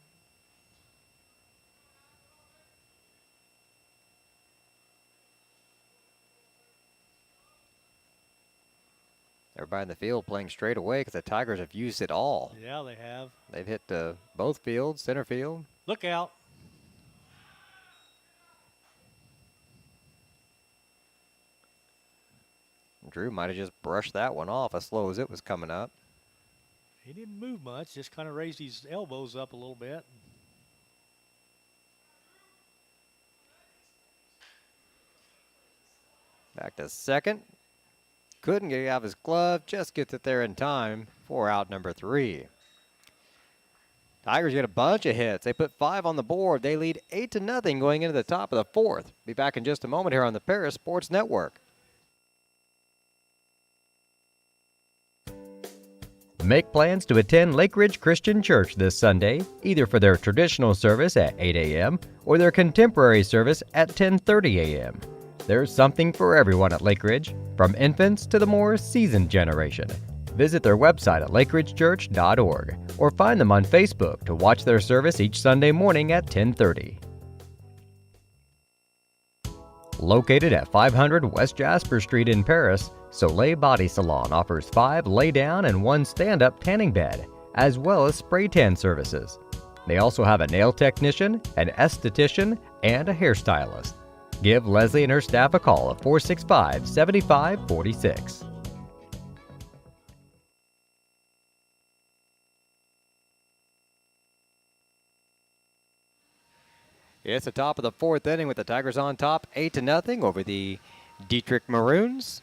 Everybody in the field playing straight away because the Tigers have used it all. Yeah, they have. They've hit both fields, center field. Look out. Drew might have just brushed that one off as slow as it was coming up. He didn't move much, just kind of raised his elbows up a little bit. Back to second. Couldn't get it out of his glove, just gets it there in time for out number 3. Tigers get a bunch of hits. They put 5 on the board. They lead 8-0 going into the top of the 4th. Be back in just a moment here on the Paris Sports Network. Make plans to attend Lake Ridge Christian Church this Sunday, either for their traditional service at 8 a.m. or their contemporary service at 10:30 a.m. There's something for everyone at Lake Ridge, from infants to the more seasoned generation. Visit their website at lakeridgechurch.org or find them on Facebook to watch their service each Sunday morning at 10:30. Located at 500 West Jasper Street in Paris, Soleil Body Salon offers 5 lay-down and 1 stand-up tanning bed, as well as spray tan services. They also have a nail technician, an esthetician, and a hairstylist. Give Leslie and her staff a call at 465-7546. It's the top of the 4th inning with the Tigers on top, 8-0 over the Dieterich Maroons.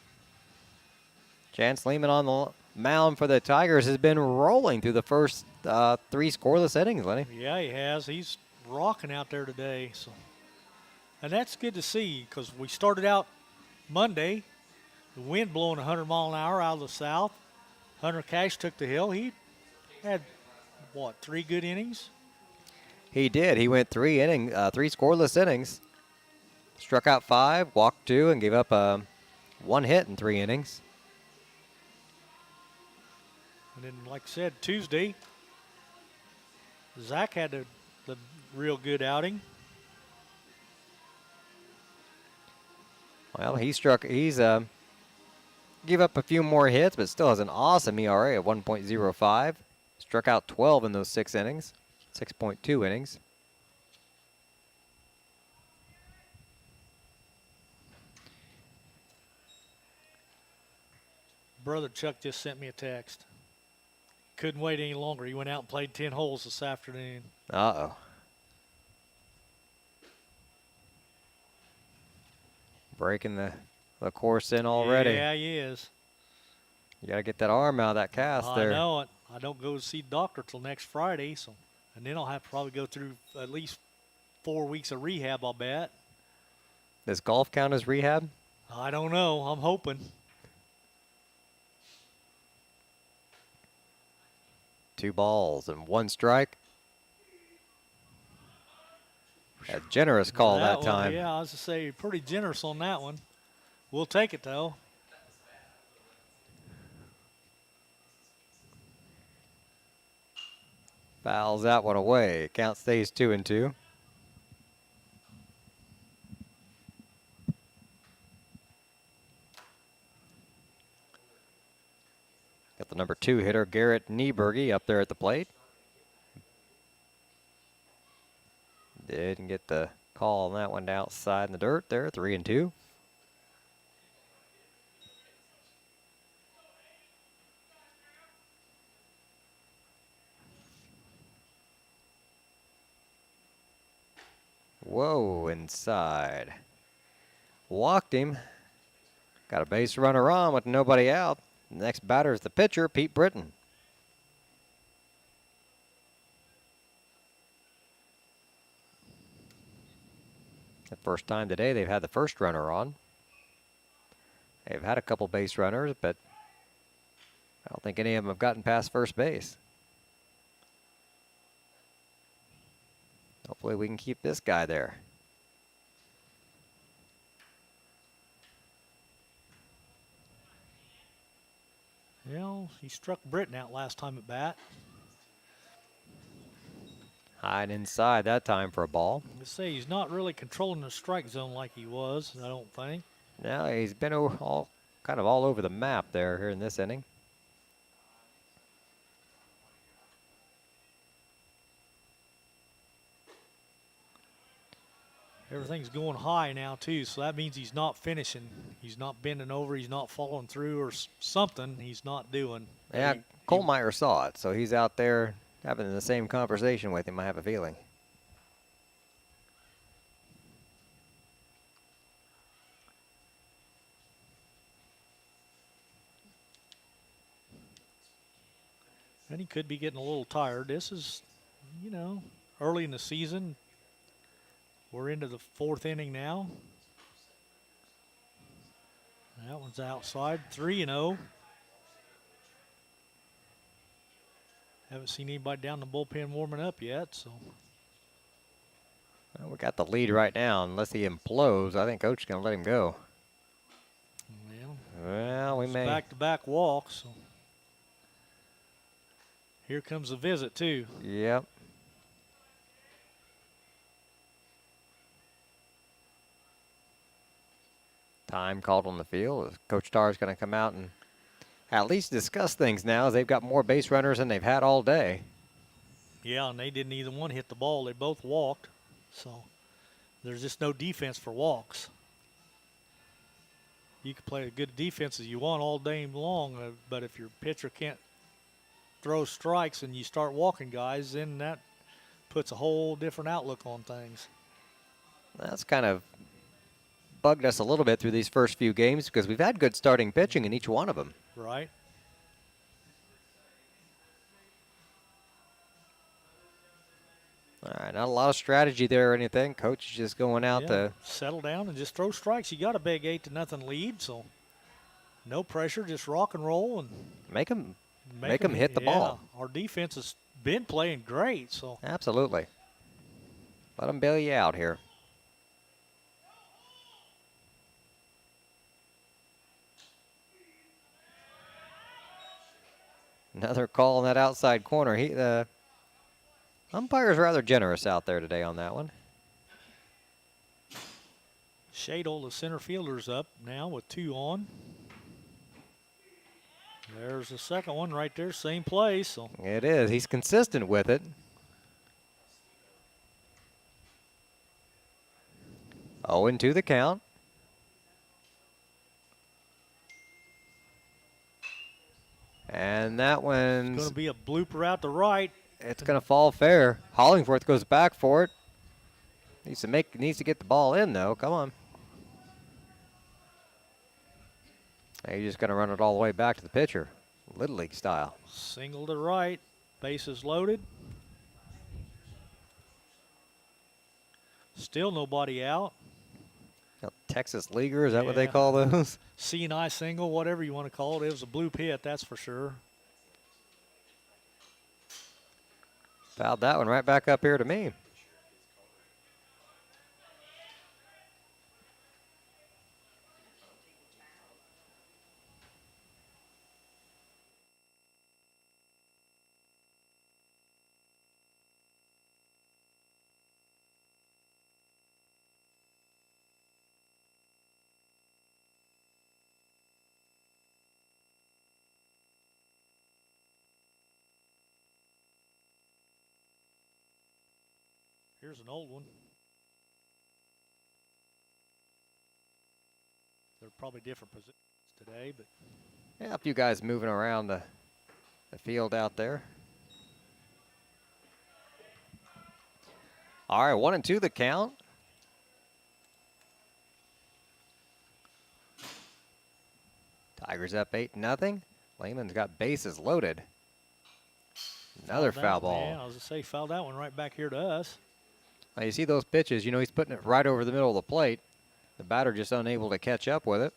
Chance Lehman on the mound for the Tigers has been rolling through the first 3 scoreless innings, Lenny. Yeah, he has. He's rocking out there today. So, and that's good to see because we started out Monday, the wind blowing 100 mile an hour out of the south. Hunter Cash took the hill. He had, 3 good innings? He did. He went 3 scoreless innings. Struck out 5, walked 2, and gave up 1 hit in 3 innings. And then, like I said, Tuesday, Zach had a real good outing. Well, he's gave up a few more hits, but still has an awesome ERA of 1.05. Struck out 12 in those 6 innings, 6.2 innings. Brother Chuck just sent me a text. Couldn't wait any longer. He went out and played 10 holes this afternoon. Uh-oh. Breaking the course in already. Yeah, he is. You got to get that arm out of that cast there. I know it. I don't go to see the doctor till next Friday, and then I'll have to probably go through at least 4 weeks of rehab, I'll bet. Does golf count as rehab? I don't know. I'm hoping. 2 balls and 1 strike. A generous call that time. Yeah, I was to say pretty generous on that one. We'll take it though. Fouls that one away. Count stays 2-2. Got the number 2 hitter, Garrett Nieberge, up there at the plate. Didn't get the call on that one outside in the dirt there, 3-2. Whoa, inside. Walked him. Got a base runner on with nobody out. Next batter is the pitcher, Pete Britton. The first time today they've had the first runner on. They've had a couple base runners, but I don't think any of them have gotten past first base. Hopefully we can keep this guy there. Well, he struck Britton out last time at bat. High and inside that time for a ball. I say he's not really controlling the strike zone like he was, I don't think. No, he's been kind of all over the map there here in this inning. Everything's going high now, too, so that means he's not finishing. He's not bending over. He's not following through or something he's not doing. Yeah, Kohlmeyer saw it, so he's out there having the same conversation with him, I have a feeling. And he could be getting a little tired. This is, early in the season. We're into the 4th inning now. That one's outside, 3-0. Haven't seen anybody down the bullpen warming up yet, so. Well, we got the lead right now. Unless he implodes, I think Coach is going to let him go. Well, we may. Back-to-back walks. So. Here comes the visit, too. Yep. Time called on the field. Coach Starr is going to come out and at least discuss things now, as they've got more base runners than they've had all day. Yeah, and they didn't either one hit the ball. They both walked. So There's just no defense for walks. You can play as good defense as you want all day long, but if your pitcher can't throw strikes and you start walking guys, then that puts a whole different outlook on things. That's kind of bugged us a little bit through these first few games because we've had good starting pitching in each one of them. Right. All right, not a lot of strategy there or anything. Coach is just going out to settle down and just throw strikes. You got a big 8-0 lead, so no pressure, just rock and roll and make them hit the ball. Our defense has been playing great, so absolutely. Let them bail you out here. Another call in that outside corner. The umpire's rather generous out there today on that one. Shadle, the center fielder's up now with 2 on. There's the second one right there, same place. So. It is. He's consistent with it. 0-2 the count. And that one's going to be a blooper out to right. It's going to fall fair. Hollingworth goes back for it. Needs to get the ball in though. Come on. Now you're just going to run it all the way back to the pitcher, Little League style. Single to right. Bases loaded. Still nobody out. Texas Leaguer, is that what they call those? C&I single, whatever you want to call it. It was a bloop hit, that's for sure. Fouled that one right back up here to me. Here's an old one. They're probably different positions today, but yeah, a few guys moving around the field out there. All right, 1-2 the count. Tigers up 8-0. Lehman's got bases loaded. Another foul ball. Yeah, I was going to say, foul that one right back here to us. Now you see those pitches, he's putting it right over the middle of the plate. The batter just unable to catch up with it.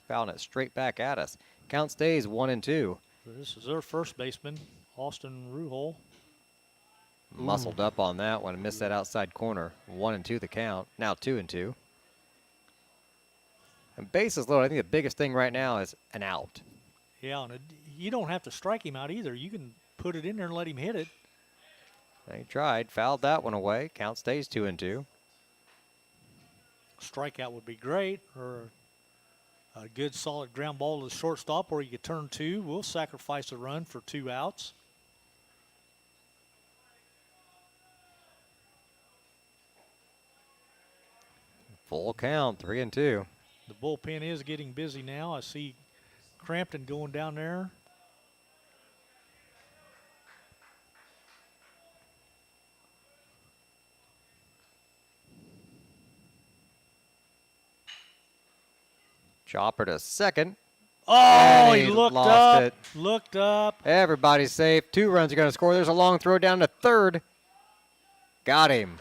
Fouling it straight back at us. Count stays 1-2. This is their first baseman, Austin Ruhol. Muscled up on that one and missed that outside corner. 1-2 the count. Now 2-2. And bases loaded. I think the biggest thing right now is an out. Yeah, and you don't have to strike him out either. You can put it in there and let him hit it. He tried, fouled that one away. Count stays 2-2. Strikeout would be great, or a good solid ground ball to the shortstop, or you could turn 2. We'll sacrifice a run for 2 outs. Full count, 3-2. The bullpen is getting busy now. I see Crampton going down there. Chopper to second. Oh, he lost it. Looked up. Everybody's safe. 2 runs are going to score. There's a long throw down to third. Got him.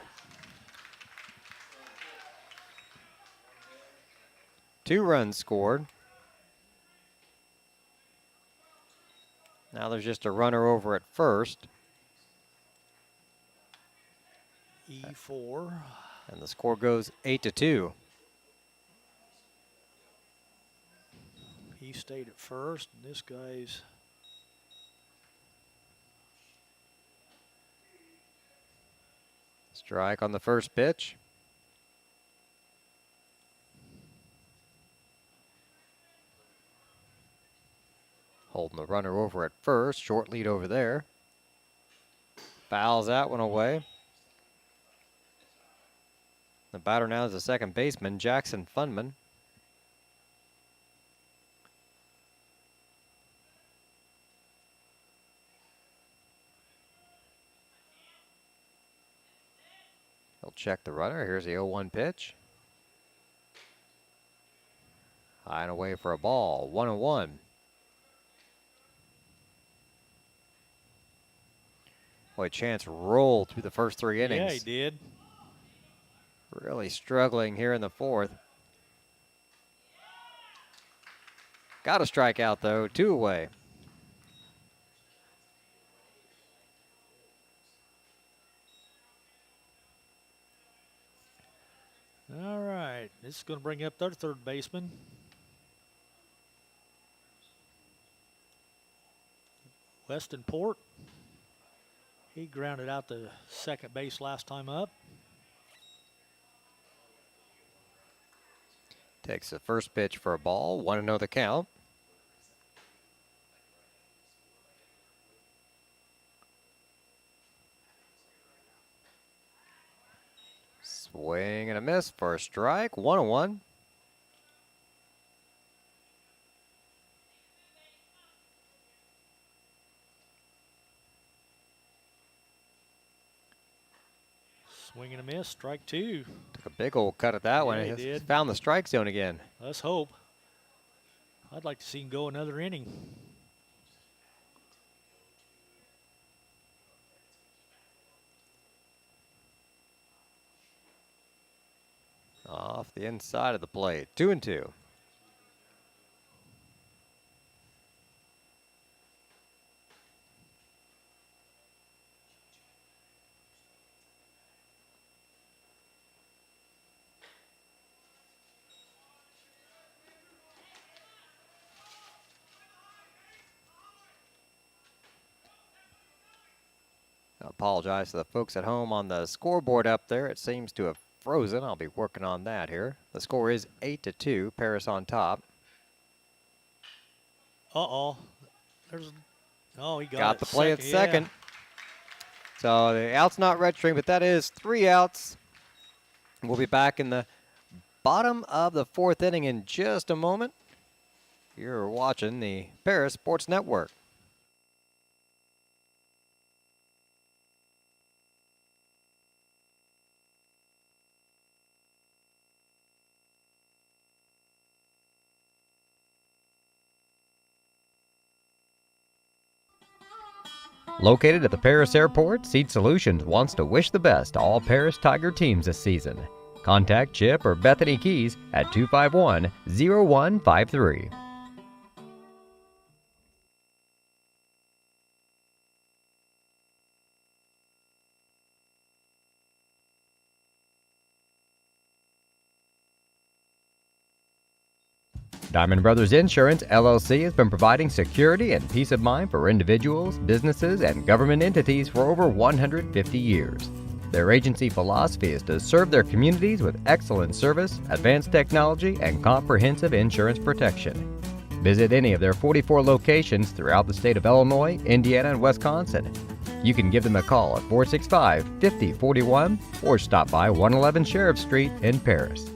2 runs scored. Now there's just a runner over at first. E4. And the score goes 8-2. He stayed at first, and this guy's strike on the first pitch. Holding the runner over at first, short lead over there. Fouls that one away. The batter now is the second baseman, Jackson Funman. He'll check the runner. Here's the 0-1 pitch. High and away for a ball. 1-1. Boy, Chance rolled through the first 3 innings. Yeah, he did. Really struggling here in the 4th. Got a strikeout, though. 2 away. All right. This is going to bring up their third baseman. Weston Port. He grounded out to second base last time up. Takes the first pitch for a ball. 1-0 the count. Swing and a miss for a strike. 1-1. Swing and a miss, strike 2. Took a big old cut at that one. He He's did. found the strike zone again. Let's hope. I'd like to see him go another inning. Off the inside of the plate. 2-2. I apologize to the folks at home on the scoreboard up there. It seems to have frozen. I'll be working on that here. The score is 8-2. Paris on top. Uh-oh. There's. Oh, he Got it. the play at Yeah. second. So the out's not registering, but that is 3 outs. We'll be back in the bottom of the 4th inning in just a moment. You're watching the Paris Sports Network. Located at the Paris Airport, Seed Solutions wants to wish the best to all Paris Tiger teams this season. Contact Chip or Bethany Keys at 251-0153. Diamond Brothers Insurance, LLC has been providing security and peace of mind for individuals, businesses, and government entities for over 150 years. Their agency philosophy is to serve their communities with excellent service, advanced technology, and comprehensive insurance protection. Visit any of their 44 locations throughout the state of Illinois, Indiana, and Wisconsin. You can give them a call at 465-5041 or stop by 111 Sheriff Street in Paris.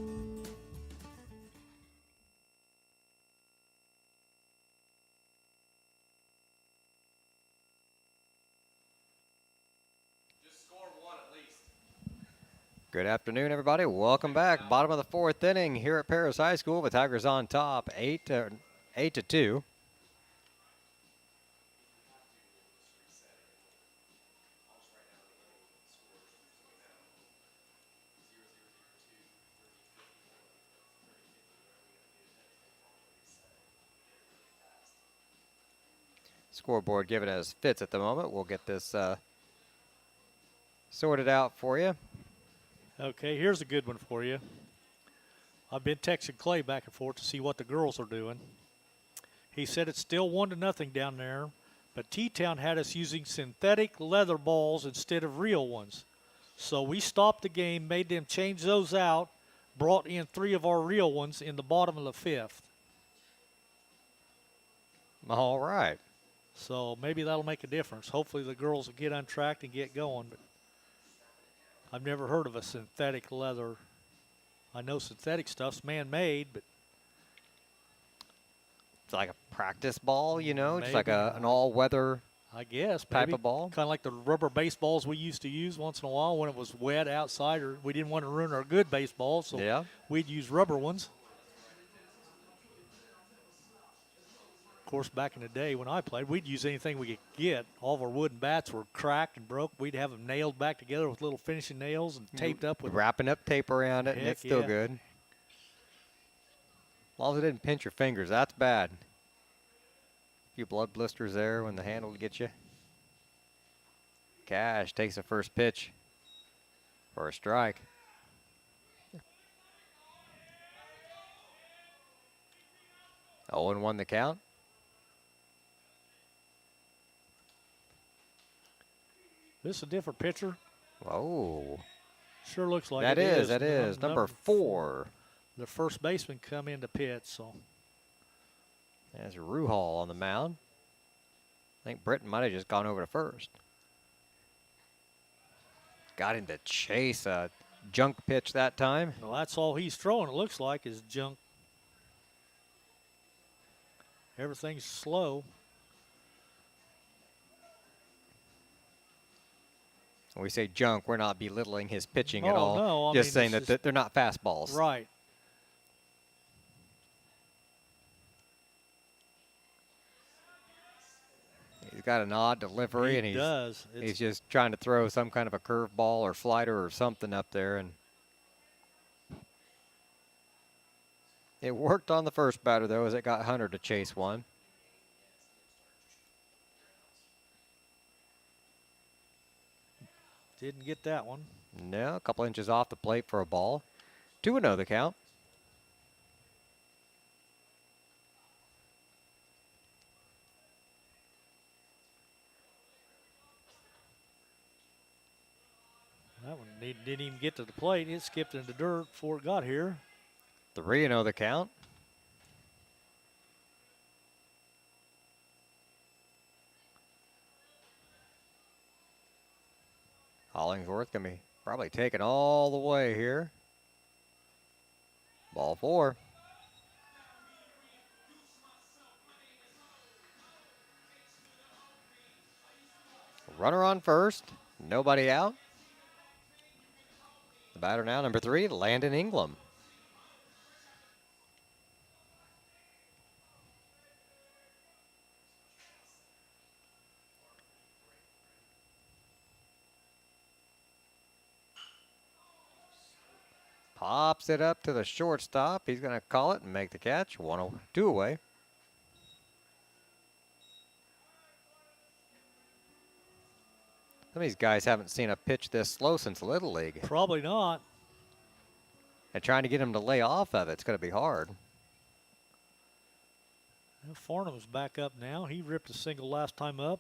Good afternoon, everybody. Welcome back. Bottom of the 4th inning here at Paris High School. The Tigers on top, 8-2. Scoreboard giving us fits at the moment. We'll get this sorted out for you. Okay, here's a good one for you. I've been texting Clay back and forth to see what the girls are doing. He said it's still 1-0 down there, but T-Town had us using synthetic leather balls instead of real ones. So we stopped the game, made them change those out, brought in 3 of our real ones in the bottom of the 5th. All right. So maybe that'll make a difference. Hopefully the girls will get untracked and get going. But I've never heard of a synthetic leather I know synthetic stuff's man-made, but It's like a practice ball, you know, just like Maybe. an all-weather I guess type maybe of ball. kind of like the rubber baseballs we used to use once in a while when it was wet outside, or we didn't want to ruin our good baseballs, so Yeah. we'd use rubber ones. Of course, back in the day when I played, we'd use anything we could get. All of our wooden bats were cracked and broke. We'd have them nailed back together with little finishing nails and taped up with Wrapping up tape around it, and Heck it's still yeah. good. As long as it didn't pinch your fingers, that's bad. A few blood blisters there when the handle would get you. Cash takes the first pitch for a strike. Oh, and 1 the count. This is a different pitcher. Oh, Sure looks like that it is, that is. Number 4. The first baseman come in to pitch, so There's Ruhal on the mound. I think Britton might have just gone over to first. Got him to chase a junk pitch that time. well, that's all he's throwing. It looks like is junk. Everything's slow. When we say junk, we're not belittling his pitching at Oh, all. no, I just mean, saying it's that they're not fastballs. Right. He's got an odd delivery, and He does. he's just trying to throw some kind of a curveball or slider or something up there, and it worked on the first batter though, as it got Hunter to chase one. Didn't get that one. No, a couple inches off the plate for a ball. 2-0 the count. That one didn't even get to the plate. It skipped in the dirt before it got here. 3-0 the count. Hollingsworth going to be probably taken all the way here. Ball 4. Runner on first. Nobody out. The batter now, number 3, Landon Ingram. Pops it up to the shortstop. He's going to call it and make the catch. 1-2 away. Some of these guys haven't seen a pitch this slow since Little League. Probably not. And trying to get him to lay off of it's going to be hard. Well, Farnham's back up now. He ripped a single last time up.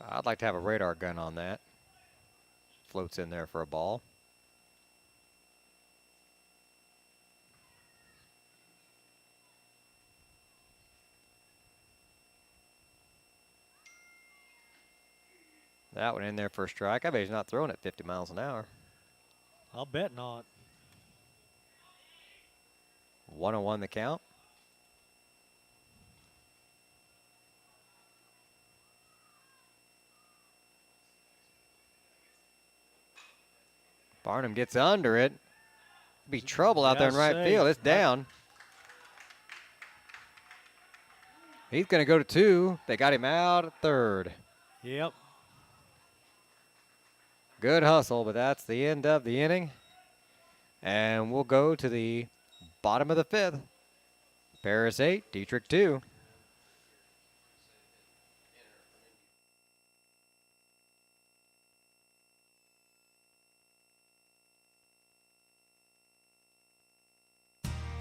I'd like to have a radar gun on that. Floats in there for a ball. That one in there for a strike. I bet he's not throwing it 50 miles an hour. I'll bet not. 1-1 the count. Farnham gets under it. Be trouble out there in right field. It's down. He's going to go to 2. They got him out at 3rd. Yep. Good hustle, but that's the end of the inning. And we'll go to the bottom of the 5th. Paris 8, Dieterich 2.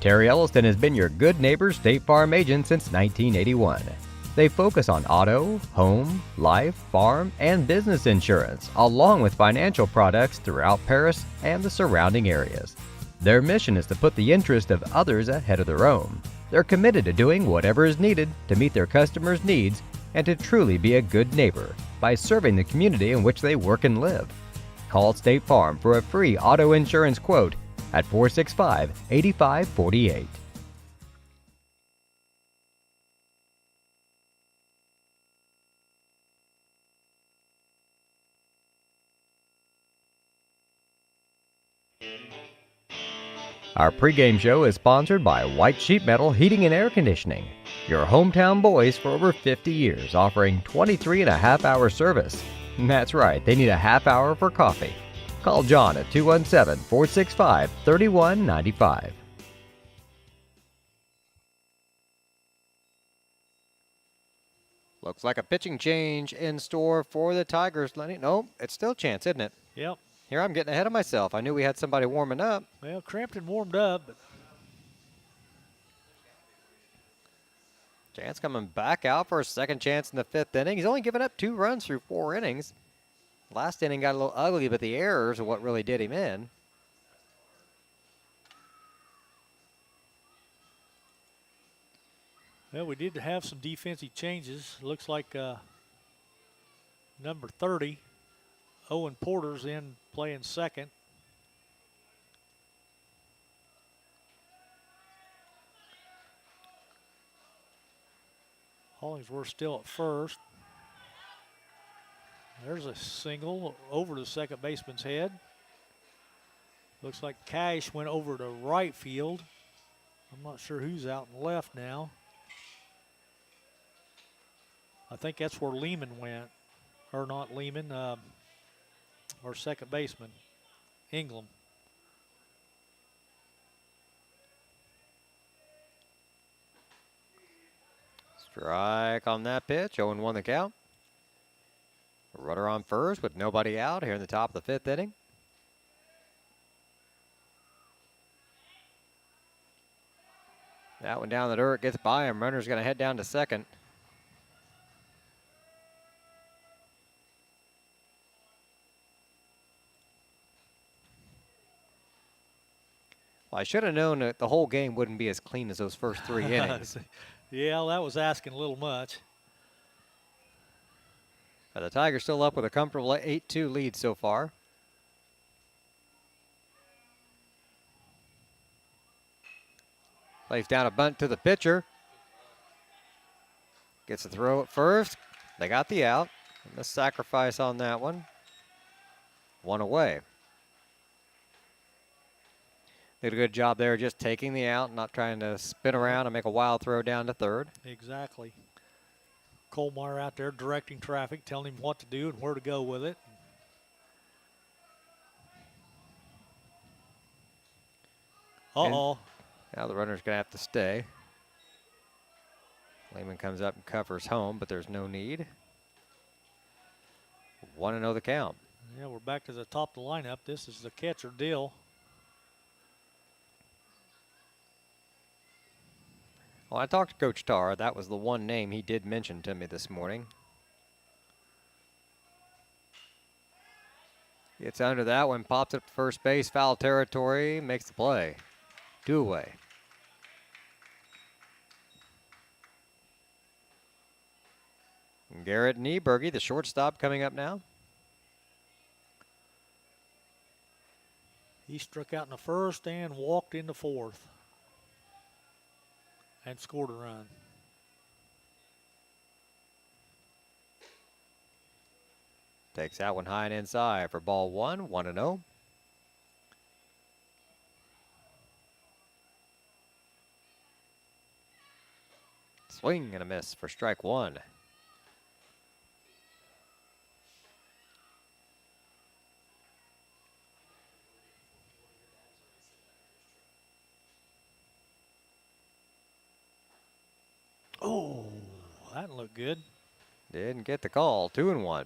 Terry Elliston has been your good neighbor State Farm agent since 1981. They focus on auto, home, life, farm, and business insurance, along with financial products throughout Paris and the surrounding areas. Their mission is to put the interest of others ahead of their own. They're committed to doing whatever is needed to meet their customers' needs and to truly be a good neighbor. by serving the community in which they work and live. Call State Farm for a free auto insurance quote at 465-8548. Our pregame show is sponsored by White Sheet Metal Heating and Air Conditioning, your hometown boys for over 50 years, offering 23.5-hour service. That's right, they need a half hour for coffee. Call John at 217-465-3195. Looks like a pitching change in store for the Tigers, Lenny. No, it's still a chance, isn't it? Yep. Here I'm getting ahead of myself. I knew we had somebody warming up. Well, Crampton warmed up, but Chance coming back out for a second chance in the 5th inning. He's only given up 2 runs through 4 innings. Last inning got a little ugly, but the errors are what really did him in. well, we did have some defensive changes. Looks like number 30, Owen Porter's in playing second. Hollingsworth still at first. There's a single over the second baseman's head. Looks like Cash went over to right field. I'm not sure who's out and left now. I think that's where Lehman went. Or not Lehman, our second baseman, Ingram. Strike on that pitch. 0-1 the count. A runner on first with nobody out here in the top of the 5th inning. That one down the dirt gets by him. Runner's going to head down to second. Well, I should have known that the whole game wouldn't be as clean as those first 3 innings. Yeah, that was asking a little much. But the Tigers still up with a comfortable 8-2 lead so far. Lays down a bunt to the pitcher. Gets a throw at first. They got the out. And the sacrifice on that one. 1 away. Did a good job there just taking the out, not trying to spin around and make a wild throw down to third. Exactly. Colmeyer out there directing traffic, telling him what to do and where to go with it. Uh-oh. Now the runner's going to have to stay. Lehman comes up and covers home, but there's no need. 1-0 the count. Yeah, we're back to the top of the lineup. This is the catcher deal. Well, I talked to Coach Tarr. That was the one name he did mention to me this morning. Gets under that one, pops up to first base, foul territory, makes the play. 2 away. And Garrett Nieberge, the shortstop, coming up now. He struck out in the first and walked in the fourth. And scored a run. Takes that one high and inside for ball 1, 1-0. Swing and a miss for strike 1. Oh, that looked good. Didn't get the call. 2-1.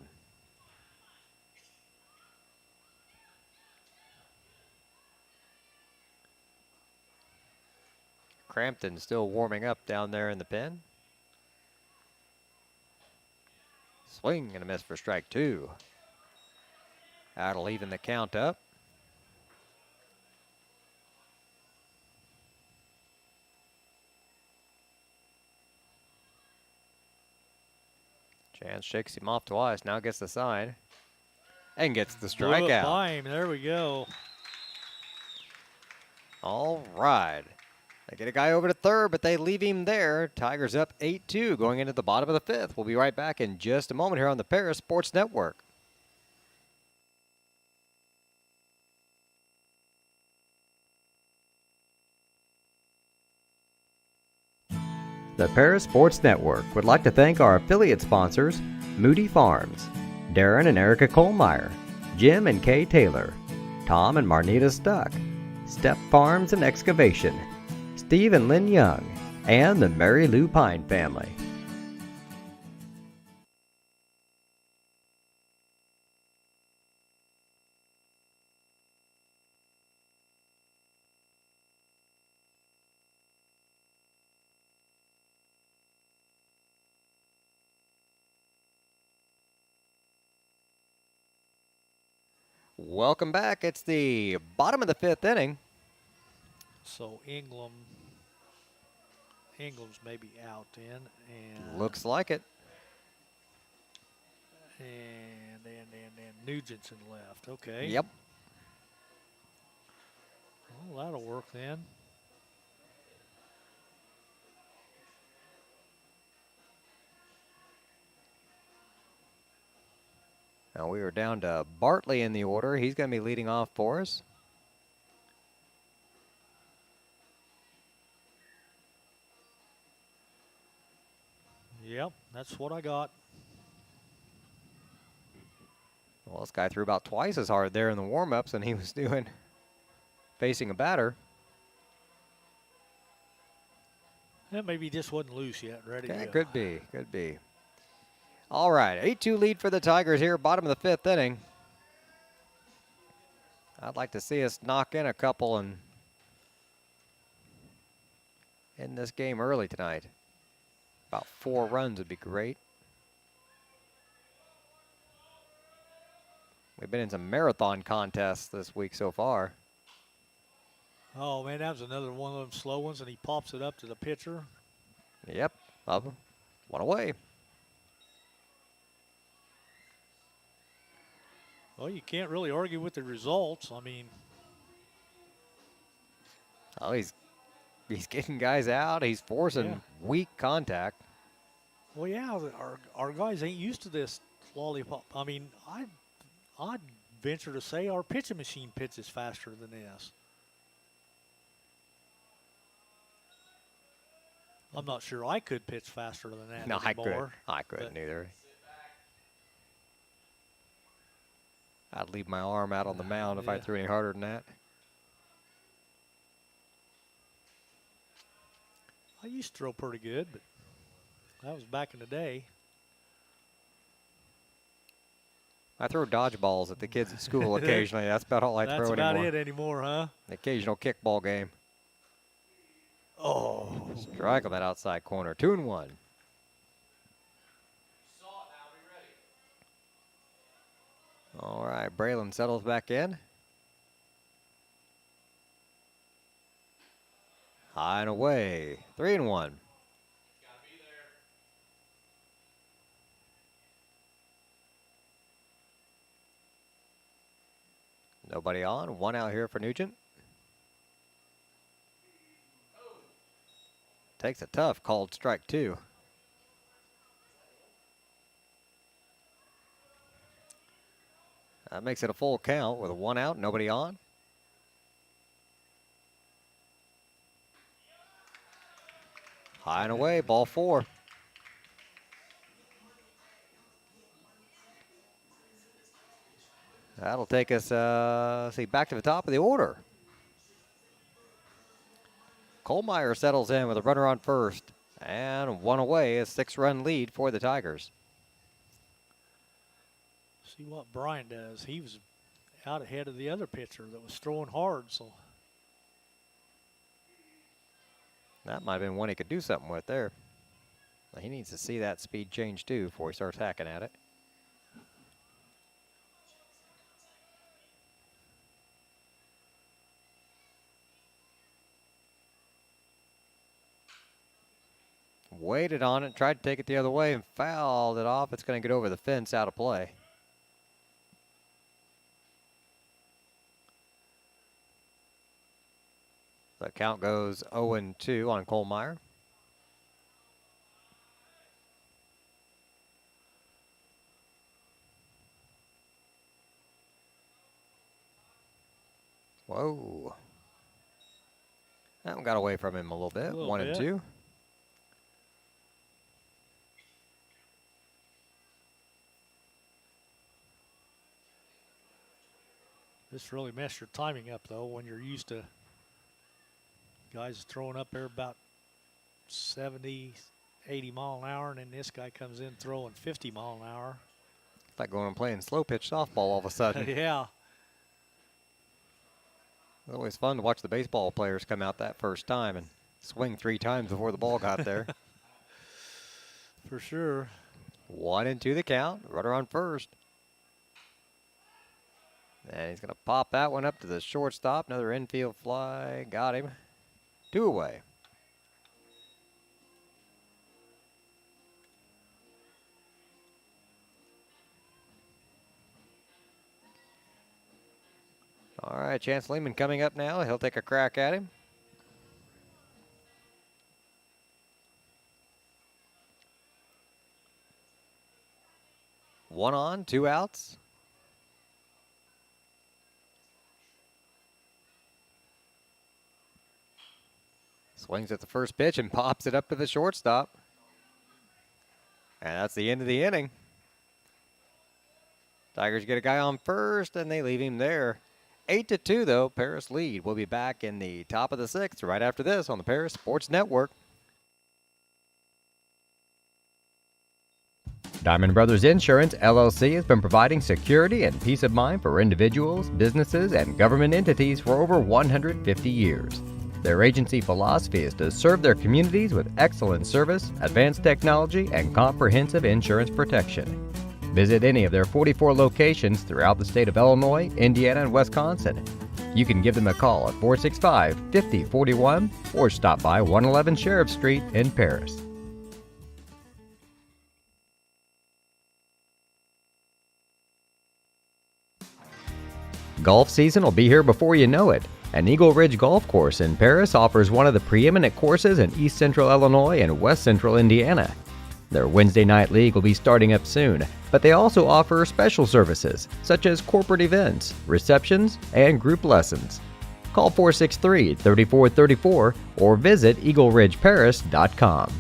Crampton still warming up down there in the pen. Swing and a miss for strike 2. That'll even the count up. Chance shakes him off twice. Now gets the sign. And gets the Blew it strikeout. by him. There we go. All right. They get a guy over to third, but they leave him there. Tigers up 8-2 going into the bottom of the fifth. We'll be right back in just a moment here on the Paris Sports Network. The Paris Sports Network would like to thank our affiliate sponsors, Moody Farms, Darren and Erica Kohlmeyer, Jim and Kay Taylor, Tom and Marnita Stuck, Step Farms and Excavation, Steve and Lynn Young, and the Mary Lou Pine family. Welcome back. It's the bottom of the fifth inning. So Ingram's maybe out in, and Looks like it. and Nugent's in left. Okay. Yep. Well, that'll work then. Now we are down to Bartley in the order. He's going to be leading off for us. Yep, that's what I got. Well, this guy threw about twice as hard there in the warm-ups than he was doing facing a batter. That maybe he just wasn't loose yet, ready to Okay, go. could be, could be. All right, 8-2 lead for the Tigers here, bottom of the fifth inning. I'd like to see us knock in a couple and end this game early tonight. About 4 runs would be great. We've been in some marathon contests this week so far. Oh, man, that was another one of them slow ones, and he pops it up to the pitcher. Yep, up, one away. Well, you can't really argue with the results. I mean, Oh, he's getting guys out. He's forcing weak contact. well, yeah, our guys ain't used to this lollipop. I mean, I'd venture to say our pitching machine pitches faster than this. I'm not sure I could pitch faster than that No, anymore. I couldn't either. I'd leave my arm out on the mound if I Yeah. threw any harder than that. I used to throw pretty good, but that was back in the day. I throw dodgeballs at the kids at school occasionally. That's about all I That's throw about anymore. it anymore, huh? The occasional kickball game. Oh. Strike on that outside corner. 2-1. All right, Braylon settles back in. High and away. 3-1. Nobody on. 1 out here for Nugent. Takes a tough called strike 2. That makes it a full count with a 1 out, nobody on. High and away, ball 4. That'll take us, back to the top of the order. Kohlmeyer settles in with a runner on first. And 1 away, a 6-run lead for the Tigers. See what Brian does. He was out ahead of the other pitcher that was throwing hard, so. That might have been one he could do something with there. He needs to see that speed change too before he starts hacking at it. waited on it, tried to take it the other way, and fouled it off. It's going to get over the fence, out of play. The count goes 0-2 on Kohlmeyer. Whoa. That one got away from him a little bit. 1-2. This really messed your timing up, though, when you're used to guys throwing up there about 70, 80 mile an hour, and then this guy comes in throwing 50 mile an hour. It's like going and playing slow pitch softball all of a sudden. Yeah. It's always fun to watch the baseball players come out that first time and swing 3 times before the ball got there. For sure. 1-2 the count. Runner on first. And he's going to pop that one up to the shortstop. Another infield fly. Got him. 2 away. All right, Chance Lehman coming up now. He'll take a crack at him. One on, 2 outs. Swings at the first pitch and pops it up to the shortstop. And that's the end of the inning. Tigers get a guy on first, and they leave him there. 8-2, though, Paris lead. We'll be back in the top of the 6th right after this on the Paris Sports Network. Diamond Brothers Insurance, LLC has been providing security and peace of mind for individuals, businesses, and government entities for over 150 years. Their agency philosophy is to serve their communities with excellent service, advanced technology, and comprehensive insurance protection. Visit any of their 44 locations throughout the state of Illinois, Indiana, and Wisconsin. You can give them a call at 465-5041 or stop by 111 Sheriff Street in Paris. Golf season will be here before you know it. And Eagle Ridge Golf Course in Paris offers one of the preeminent courses in East Central Illinois and West Central Indiana. Their Wednesday night league will be starting up soon, but they also offer special services such as corporate events, receptions, and group lessons. Call 463-3434 or visit eagleridgeparis.com.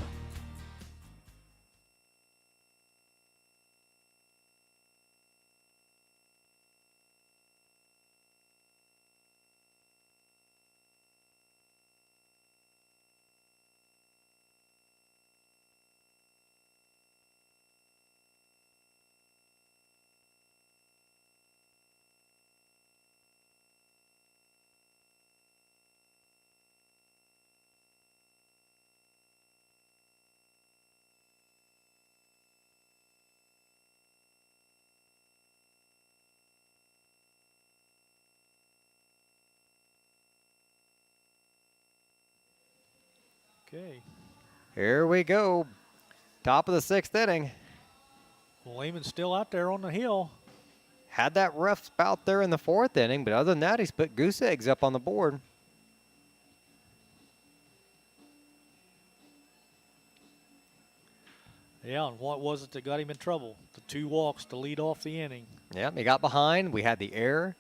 Okay. Here we go. Top of the 6th inning. Lehman's still out there on the hill. Had that rough spout there in the 4th inning, but other than that, he's put goose eggs up on the board. Yeah, and what was it that got him in trouble? The 2 walks to lead off the inning. Yeah, he got behind. We had the error.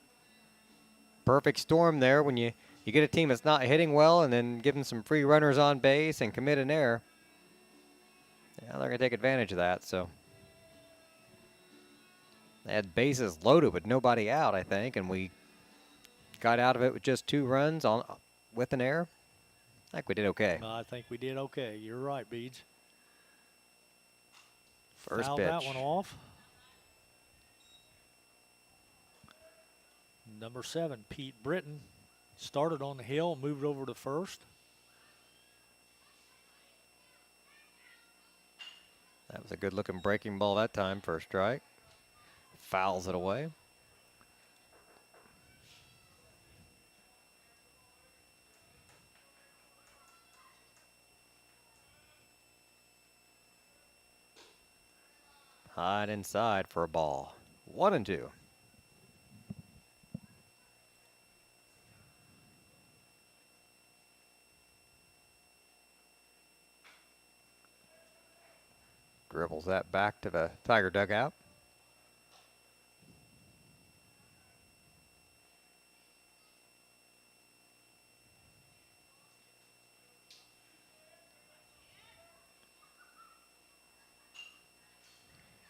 Perfect storm there when you get a team that's not hitting well and then give them some free runners on base and commit an error. Yeah, they're going to take advantage of that. So they had bases loaded with nobody out, I think, and we got out of it with just 2 runs with an error. I think we did okay. I think we did okay. You're right, Beej. First Fouled pitch. that one off. Number 7, Pete Britton, started on the hill, moved over to first. That was a good-looking breaking ball that time for a strike. Fouls it away. High and inside for a ball. 1-2. Dribbles that back to the Tiger dugout.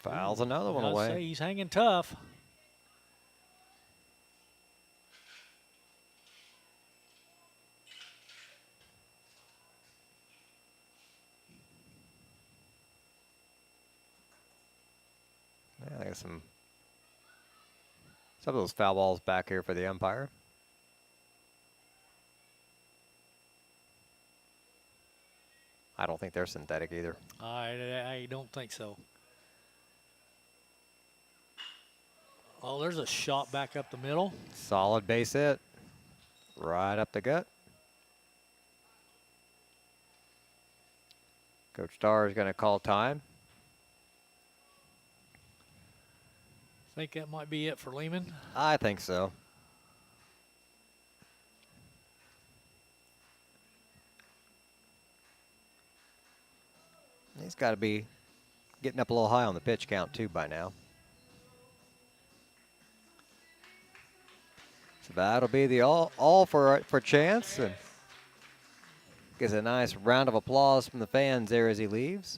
Fouls another one I'd away. say he's hanging tough. Yeah, I got some of those foul balls back here for the umpire. I don't think they're synthetic either. I don't think so. Oh, there's a shot back up the middle. Solid base hit. Right up the gut. Coach Starr is going to call time. Think that might be it for Lehman. I think so. He's got to be getting up a little high on the pitch count too by now. So that'll be the all for Chance, and gets a nice round of applause from the fans there as he leaves.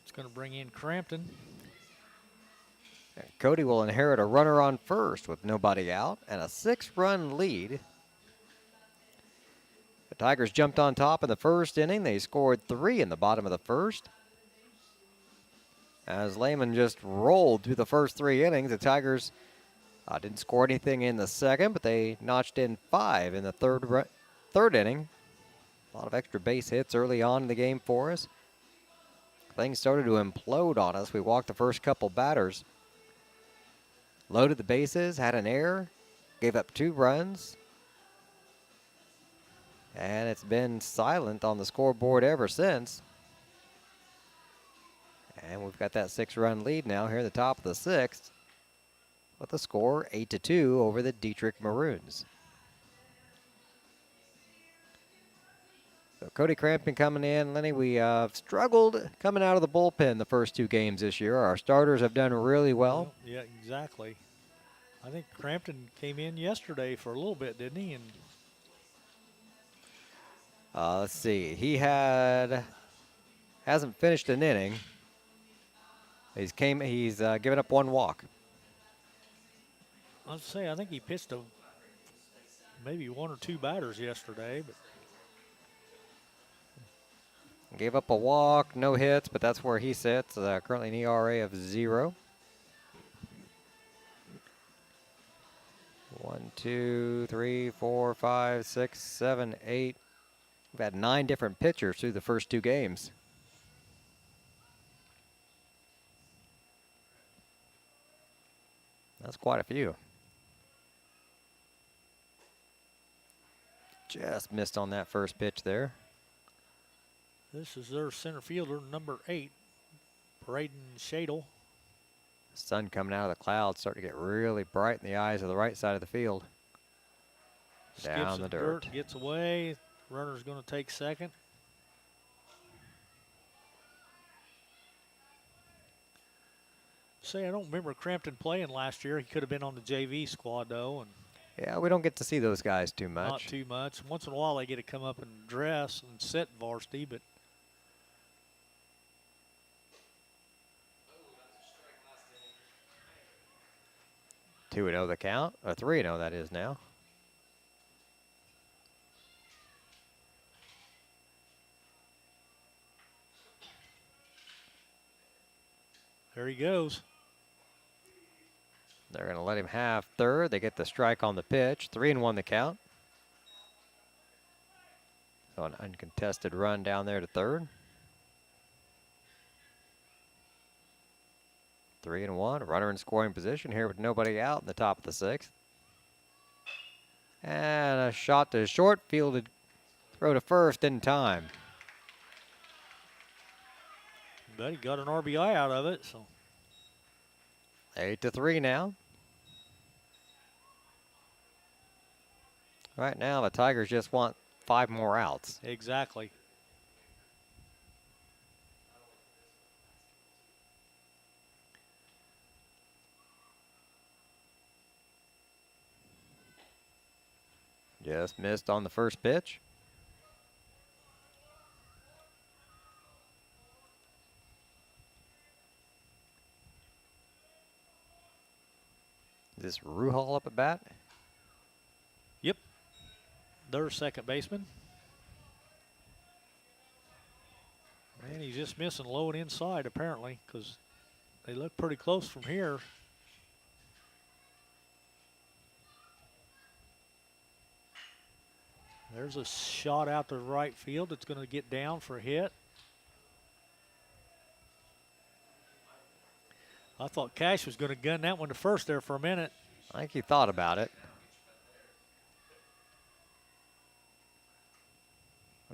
It's going to bring in Crampton. And Cody will inherit a runner on first with nobody out and a 6-run lead. The Tigers jumped on top in the first inning. They scored 3 in the bottom of the first. As Lehman just rolled through the first 3 innings, the Tigers didn't score anything in the second, but they notched in 5 in the third inning. A lot of extra base hits early on in the game for us. Things started to implode on us. We walked the first couple batters. Loaded the bases, had an error, gave up 2 runs. And it's been silent on the scoreboard ever since. And we've got that 6-run lead now here at the top of the 6th. With the score 8-2 over the Dieterich Maroons. So Cody Crampton coming in. Lenny, we struggled coming out of the bullpen the first 2 games this year. Our starters have done really well. Yeah, exactly. I think Crampton came in yesterday for a little bit, didn't he? And let's see. He hasn't finished an inning. He's given up 1 walk. I'd say I think he pitched maybe 1 or 2 batters yesterday, but gave up a walk, no hits, but that's where he sits. Currently an ERA of 0. 1, 2, 3, 4, 5, 6, 7, 8. We've had 9 different pitchers through the first 2 games. That's quite a few. Just missed on that first pitch there. this is their center fielder, number 8, Braden Shadle. Sun coming out of the clouds, starting to get really bright in the eyes of the right side of the field. Down Skips the the dirt. gets away. Runner's going to take second. Say, I don't remember Crampton playing last year. He could have been on the JV squad, though, and Yeah, we don't get to see those guys too much. not too much. Once in a while, they get to come up and dress and sit varsity, but 2-0 the count, or 3-0 that is now. there he goes. They're going to let him have third. They get the strike on the pitch. 3-1 the count. So an uncontested run down there to third. 3-1. Runner in scoring position here with nobody out in the top of the 6th. And a shot to short, fielded throw to first in time. But he got an RBI out of it, so 8-3 now. Right now, the Tigers just want 5 more outs. Exactly. Just missed on the first pitch. Is this Ruhal up at bat? Yep. Their second baseman. And he's just missing low and inside, apparently, because they look pretty close from here. There's a shot out to right field that's going to get down for a hit. I thought Cash was going to gun that one to first there for a minute. I think he thought about it.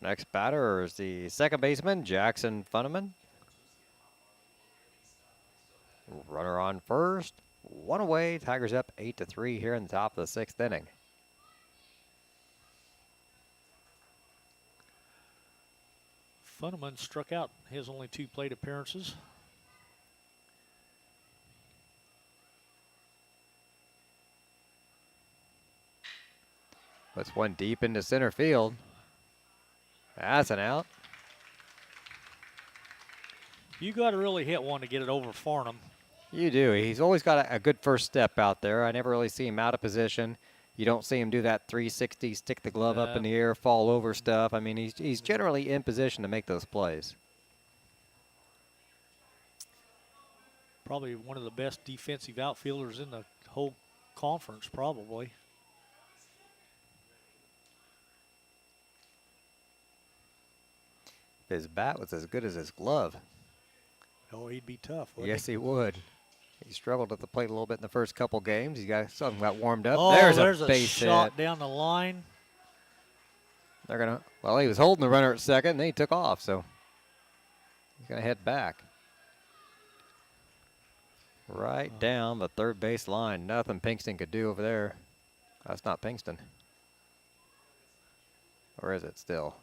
Next batter is the second baseman, Jackson Funeman. Runner on first. 1 away. Tigers up 8-3 here in the top of the 6th inning. Funeman struck out his only 2 plate appearances. Puts one deep into center field. That's an out. You got to really hit one to get it over Farnham. You do. He's always got a good first step out there. I never really see him out of position. You don't see him do that 360, stick the glove up in the air, fall over stuff. I mean, he's generally in position to make those plays. Probably one of the best defensive outfielders in the whole conference, probably. His bat was as good as his glove. Oh, he'd be tough, wouldn't Yes, he would. He struggled at the plate a little bit in the first couple games. He got warmed up. Oh, there's a a base shot hit. down the line. They're gonna. Well, he was holding the runner at second, and then he took off. So he's gonna head back. Right down the third base line. Nothing Pinkston could do over there. That's not Pinkston. Or is it still?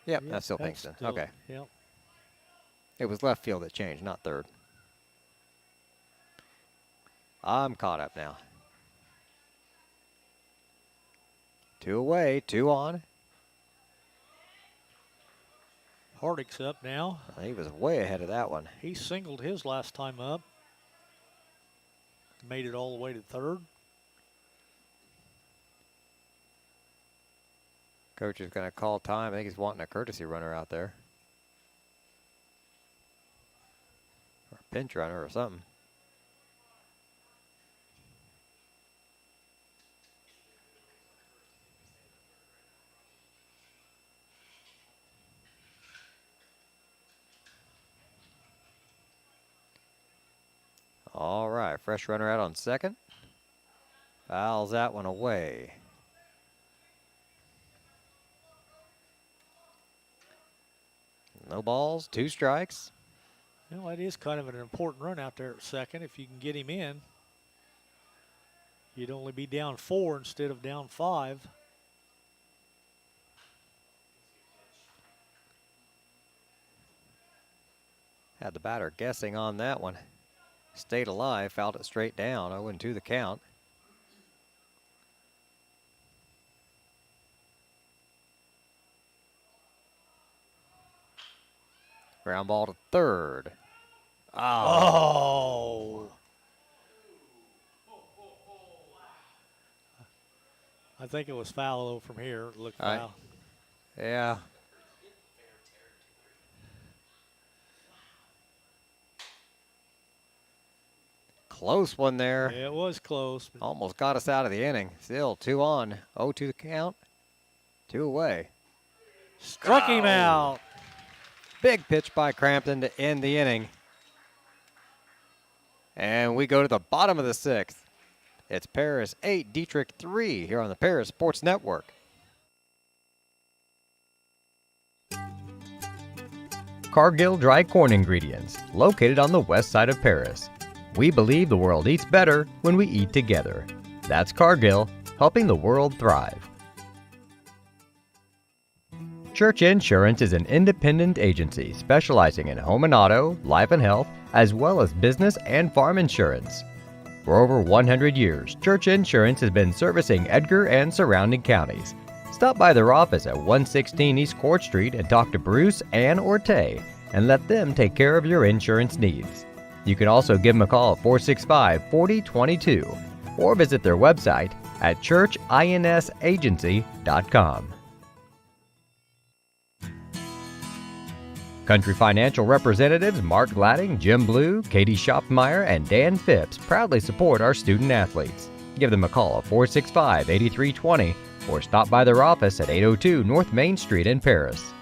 Yep, that's still Pinkston. Okay. Yep. It was left field that changed, not third. I'm caught up now. 2 away, 2 on. Hardick's up now. He was way ahead of that one. He singled his last time up. Made it all the way to third. Coach is going to call time. I think he's wanting a courtesy runner out there. Or a pinch runner or something. All right, fresh runner out on second. Fouls that one away. No balls, 2 strikes. Well, that is kind of an important run out there at second. If you can get him in, you'd only be down 4 instead of down 5. Had the batter guessing on that one. Stayed alive, fouled it straight down. 0-2 the count. Ground ball to third. Oh. I think it was foul though from here. It looked foul. Yeah. Close one there. Yeah, it was close. Almost got us out of the inning. Still 2 on. 0-2 the count. 2 away. Struck him out. Big pitch by Crampton to end the inning. And we go to the bottom of the 6th. It's Paris 8, Dieterich 3 here on the Paris Sports Network. Cargill Dry Corn Ingredients, located on the west side of Paris. We believe the world eats better when we eat together. That's Cargill, helping the world thrive. Church Insurance is an independent agency specializing in home and auto, life and health, as well as business and farm insurance. For over 100 years, Church Insurance has been servicing Edgar and surrounding counties. Stop by their office at 116 East Court Street and talk to Bruce, Ann, or Tay, and let them take care of your insurance needs. You can also give them a call at 465-4022 or visit their website at churchinsagency.com. Country Financial representatives Mark Gladding, Jim Blue, Katie Schopfmeyer, and Dan Phipps proudly support our student athletes. Give them a call at 465-8320 or stop by their office at 802 North Main Street in Paris.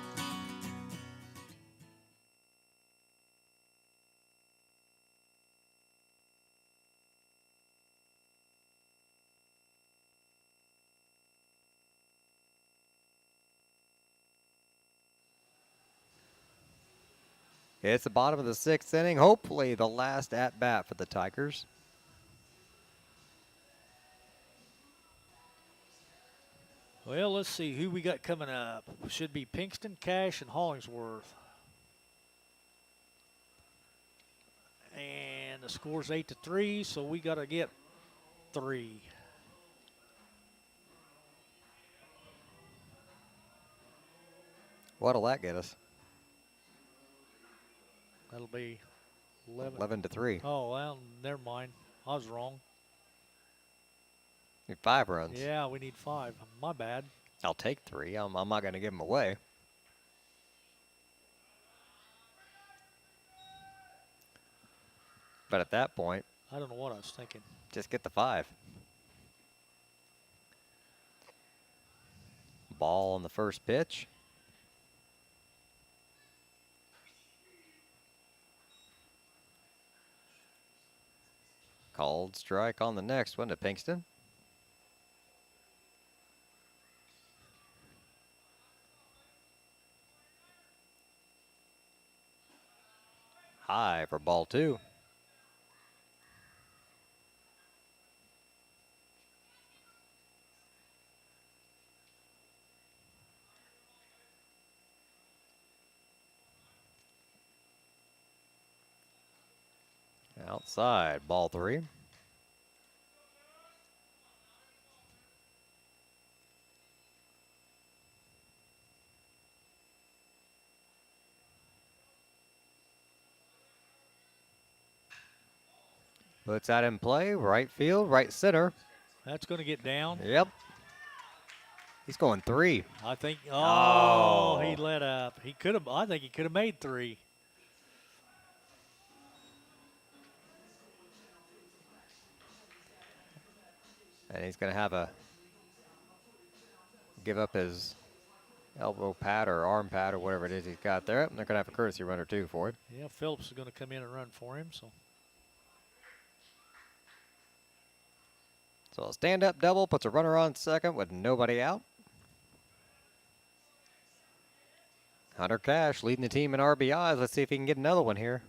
It's the bottom of the 6th inning. Hopefully the last at-bat for the Tigers. Well, let's see who we got coming up. Should be Pinkston, Cash, and Hollingsworth. And the score's 8-3, so we got to get 3. What'll that get us? That'll be 11-3. Oh, well, never mind. I was wrong. Need 5 runs. Yeah, we need 5. My bad. I'll take 3. I'm not going to give them away. But at that point, I don't know what I was thinking. just get the 5. Ball on the first pitch. Called strike on the next one to Pinkston. High for ball 2. Outside, ball 3. Puts that in play, right field, right center. That's going to get down. Yep. He's going 3. I think, he Oh. let up. He could have, I think he could have made 3. And he's going to have a give up his elbow pad or arm pad or whatever it is he's got there. And they're going to have a courtesy runner, too, for it. Yeah, Phillips is going to come in and run for him. So a stand-up double puts a runner on second with nobody out. Hunter Cash leading the team in RBIs. Let's see if he can get another one here.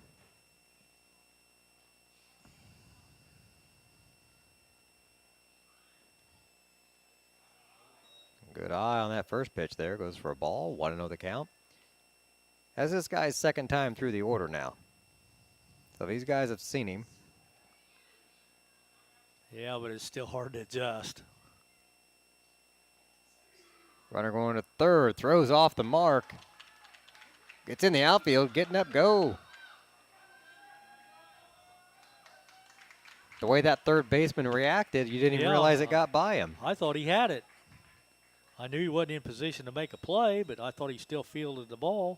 Good eye on that first pitch there. Goes for a ball. 1-0 the count. That's this guy's second time through the order now. So these guys have seen him. Yeah, but it's still hard to adjust. Runner going to third. Throws off the mark. Gets in the outfield. Getting up, go. The way that third baseman reacted, you didn't even realize it got by him. I thought he had it. I knew he wasn't in position to make a play, but I thought he still fielded the ball.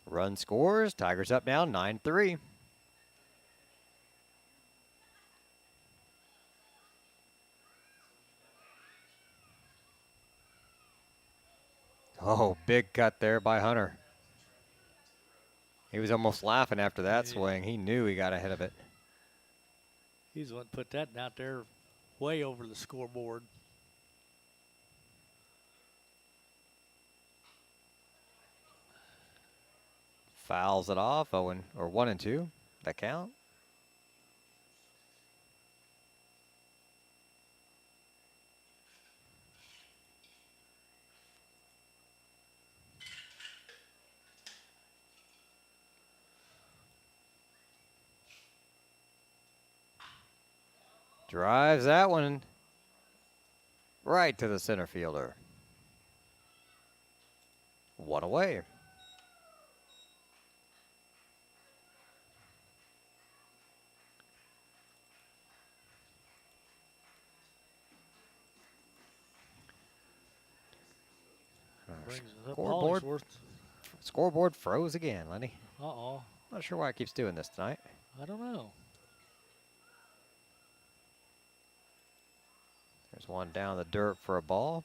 Run scores. Tigers up now 9-3. Oh, big cut there by Hunter. He was almost laughing after that swing. He knew he got ahead of it. He's the one that put that out there way over the scoreboard. Fouls it off. 1 and 2. That count. Drives that one right to the center fielder. 1 away. Scoreboard froze again, Lenny. Uh-oh. Not sure why it keeps doing this tonight. I don't know. There's one down the dirt for a ball.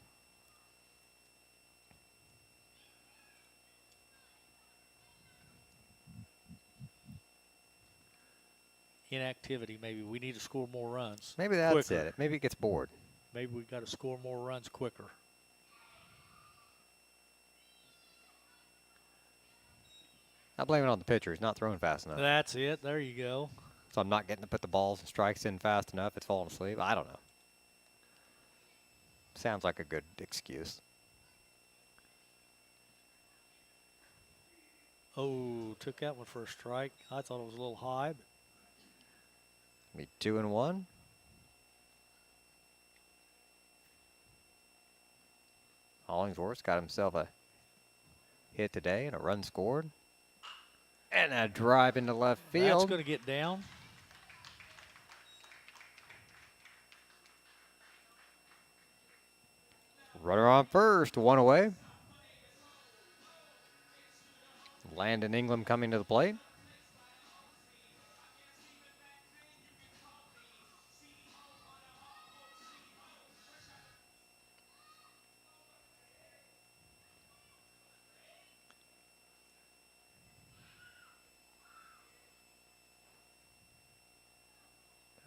Inactivity, maybe. We need to score more runs. Maybe that's quicker. it. Maybe it gets bored. Maybe we got to score more runs quicker. I blame it on the pitcher. He's not throwing fast enough. That's it. There you go. So I'm not getting to put the balls and strikes in fast enough. It's falling asleep. I don't know. Sounds like a good excuse. Oh, took that one for a strike. I thought it was a little high. But Be 2 and 1. Hollingsworth's got himself a hit today and a run scored. And a drive into left field. that's going to get down. Runner on first, 1 away. Landon Ingram coming to the plate.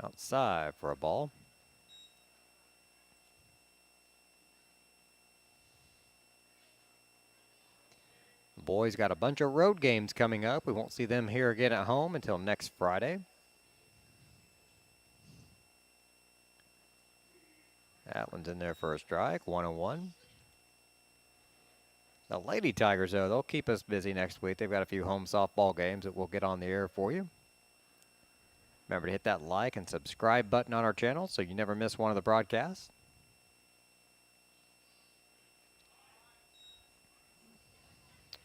Outside for a ball. The boys got a bunch of road games coming up. We won't see them here again at home until next Friday. That one's in there for a strike, 1 and 1. The Lady Tigers, though, they'll keep us busy next week. They've got a few home softball games that we'll get on the air for you. Remember to hit that like and subscribe button on our channel so you never miss one of the broadcasts.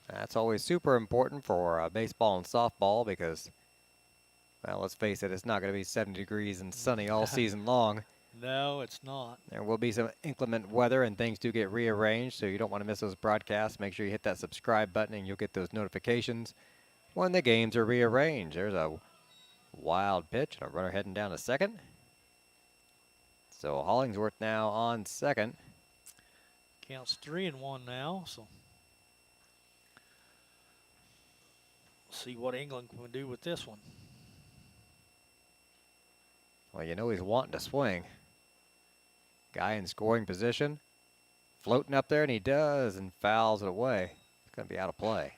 That's always super important for baseball and softball because, well, let's face it, it's not going to be 70 degrees and sunny all season long. No, it's not. There will be some inclement weather and things do get rearranged, so you don't want to miss those broadcasts. Make sure you hit that subscribe button and you'll get those notifications when the games are rearranged. There's a wild pitch and a runner heading down to second. So Hollingsworth now on second. Counts 3 and 1 now, so see what England can do with this one. Well, you know he's wanting to swing. Guy in scoring position, floating up there, and he does, and fouls it away. It's going to be out of play.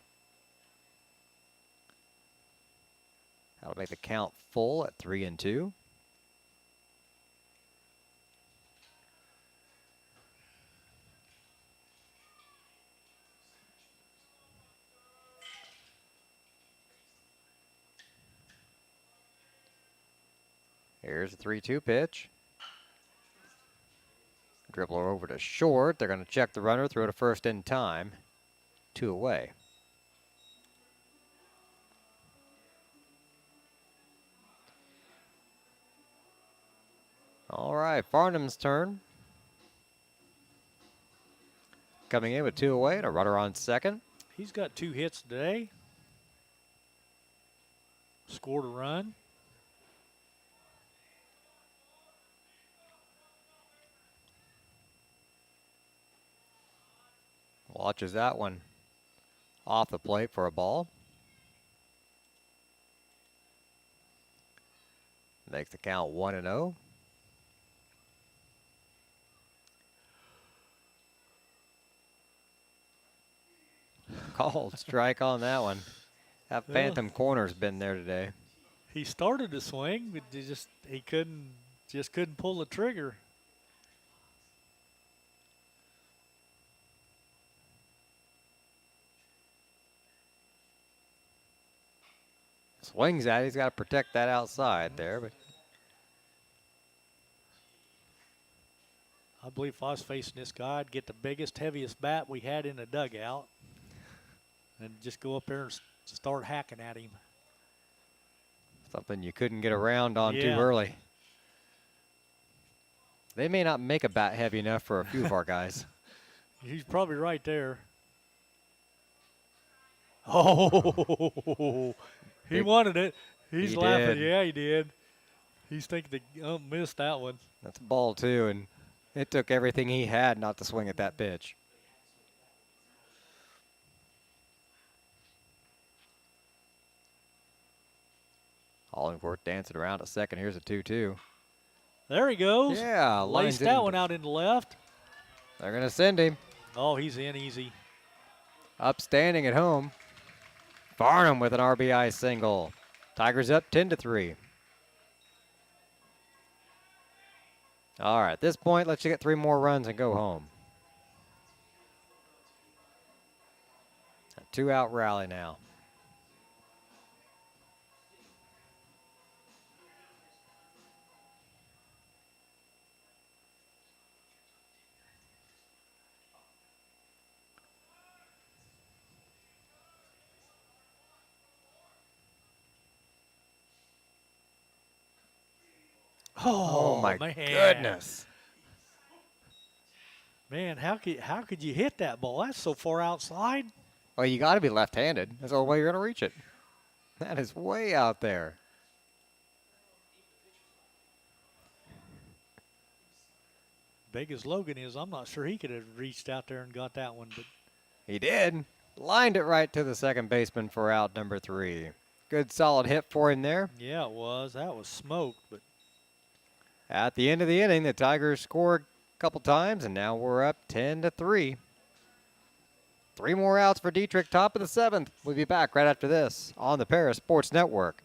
That'll make the count full at 3 and 2. Here's a 3-2 pitch. Dribbler over to short. They're going to check the runner, throw to first in time. 2 away. All right, Farnham's turn. Coming in with 2 away and a runner on second. He's got 2 hits today. Scored a run. Watches that one off the plate for a ball. Makes the count 1 and 0. Called strike on that one. That phantom corner's been there today. He started to swing, but he couldn't pull the trigger. Swings at it. He's got to protect that outside there, but I believe if I was facing this guy, I'd get the biggest, heaviest bat we had in the dugout and just go up there and start hacking at him. something you couldn't get around on too Yeah. early. They may not make a bat heavy enough for a few of our guys. He's probably right there. Oh, he wanted it. He's He laughing. did. Yeah, he did. He's thinking the missed that one. That's a ball, too, and it took everything he had not to swing at that pitch. Hollingworth dancing around at second. Here's a 2-2. There he goes. Yeah, Laced lines that in. one out in the left. They're going to send him. Oh, he's in easy. Upstanding at home. Farnham with an RBI single. Tigers up 10-3. All right, at this point, let's get 3 more runs and go home. A 2-out rally now. Oh, my man. goodness. Man, how could you hit that ball? That's so far outside. Well, you got to be left-handed. That's the only way you're going to reach it. That is way out there. Big as Logan is, I'm not sure he could have reached out there and got that one. But He did. Lined it right to the second baseman for out number 3. Good solid hit for him there. yeah, it was. That was smoked. But At the end of the inning, the Tigers scored a couple times, and now we're up 10-3. 3 more outs for Dieterich, top of the 7th. We'll be back right after this on the Paris Sports Network.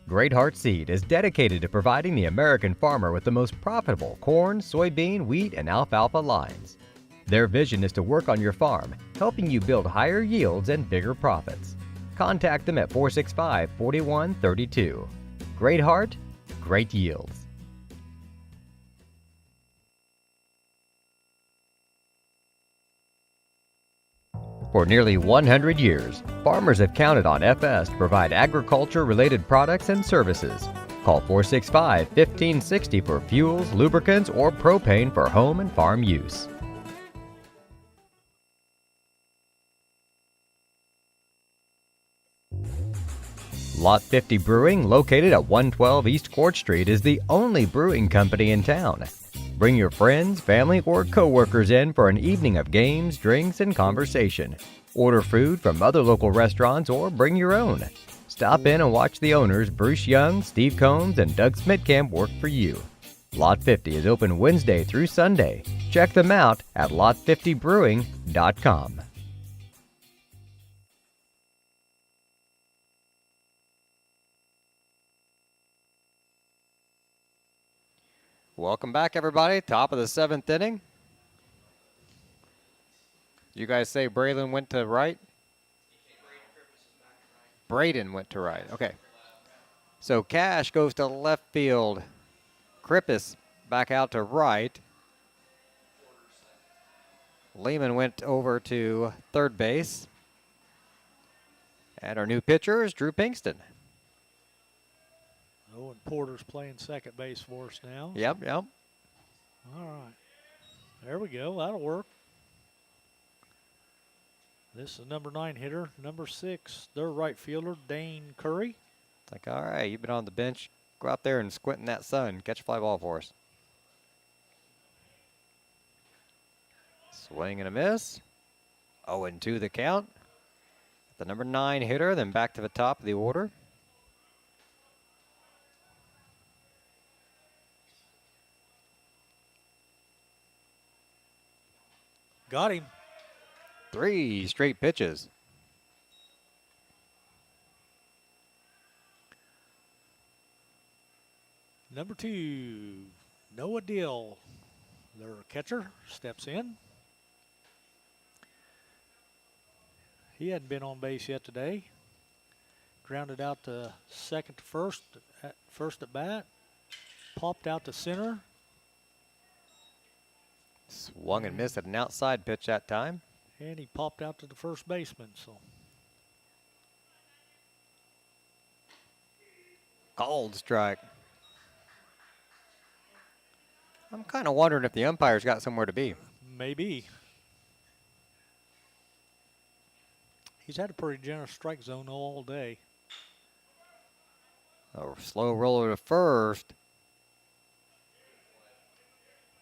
Great Heart Seed is dedicated to providing the American farmer with the most profitable corn, soybean, wheat, and alfalfa lines. Their vision is to work on your farm, helping you build higher yields and bigger profits. Contact them at 465-4132. Great Heart, great yields. For nearly 100 years, farmers have counted on FS to provide agriculture-related products and services. Call 465-1560 for fuels, lubricants, or propane for home and farm use. Lot 50 Brewing, located at 112 East Court Street, is the only brewing company in town. Bring your friends, family, or coworkers in for an evening of games, drinks, and conversation. Order food from other local restaurants or bring your own. Stop in and watch the owners, Bruce Young, Steve Combs, and Doug Smitkamp, work for you. Lot 50 is open Wednesday through Sunday. Check them out at lot50brewing.com. Welcome back, everybody. Top of the 7th inning. You guys say Braylon went to right? Braden went to right. Okay. So Cash goes to left field. Krippus back out to right. Lehman went over to third base. And our new pitcher is Drew Pinkston. oh, and Porter's playing second base for us now. Yep. All right. There we go. That'll work. This is number 9 hitter. Number 6, their right fielder, Dane Curry. It's like, all right, you've been on the bench. Go out there and squint in that sun. Catch a fly ball for us. Swing and a miss. 0-2 the count. The number 9 hitter, then back to the top of the order. Got him. 3 straight pitches. Number 2, Noah Dill. Their catcher steps in. He hadn't been on base yet today. Grounded out to second to first at bat. Popped out to center. Swung and missed at an outside pitch that time. And he popped out to the first baseman. So Called strike. I'm kind of wondering if the umpire's got somewhere to be. maybe. He's had a pretty generous strike zone all day. A slow roller to first.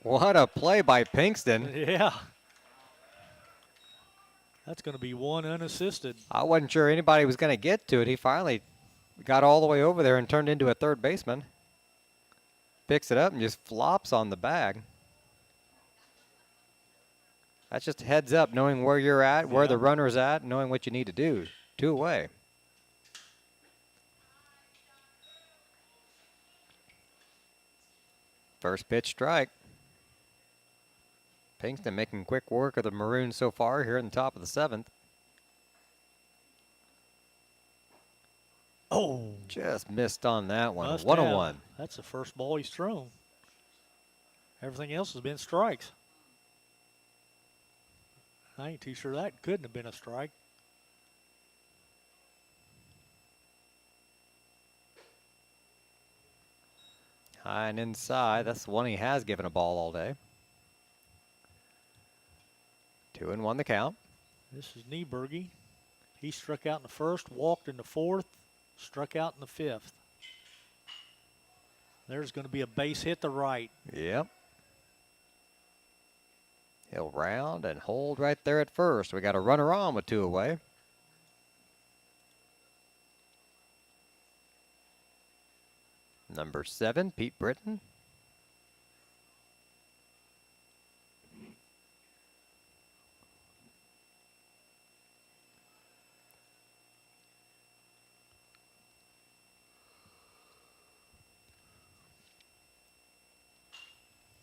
What a play by Pinkston. Yeah. That's going to be one unassisted. I wasn't sure anybody was going to get to it. He finally got all the way over there and turned into a third baseman. Picks it up and just flops on the bag. That's just a heads up, knowing where you're at, where the runner's at, knowing what you need to do. 2 away. First pitch strike. Pinkston making quick work of the Maroons so far here in the top of the 7th. Oh. Just missed on that one. Must 1-1. have. That's the first ball he's thrown. Everything else has been strikes. I ain't too sure that couldn't have been a strike. High and inside. That's the one he has given a ball all day. 2-1 the count. This is Nieberge. He struck out in the first, walked in the 4th, struck out in the 5th. There's going to be a base hit to right. Yep. He'll round and hold right there at first. We got a runner on with 2 away. Number 7, Pete Britton.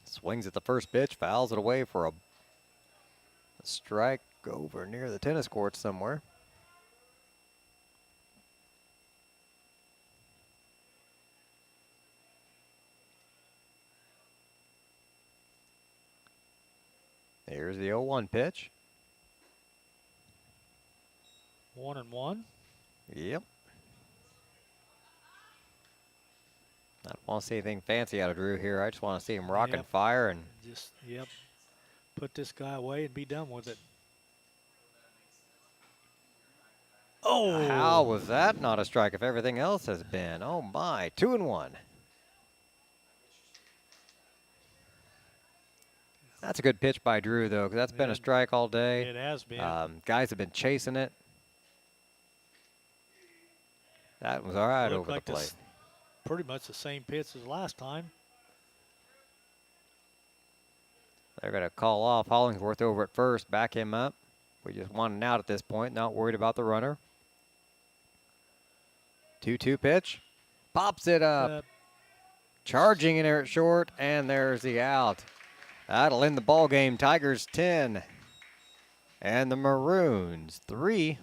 Swings at the first pitch, fouls it away for a strike over near the tennis court somewhere. Here's the 0-1 pitch. 1-1. Yep. I don't want to see anything fancy out of Drew here. I just want to see him rock and fire and just put this guy away and be done with it. Oh! How was that not a strike if everything else has been? Oh my, 2-1. That's a good pitch by Drew though, because that's been a strike all day. It has been. Guys have been chasing it. That was all right over the plate. Pretty much the same pitch as last time. They're going to call off Hollingsworth over at first, back him up. We just want an out at this point, not worried about the runner. 2-2 pitch. Pops it up. Charging in there at short, and there's the out. That'll end the ball game. Tigers 10 and the Maroons 3.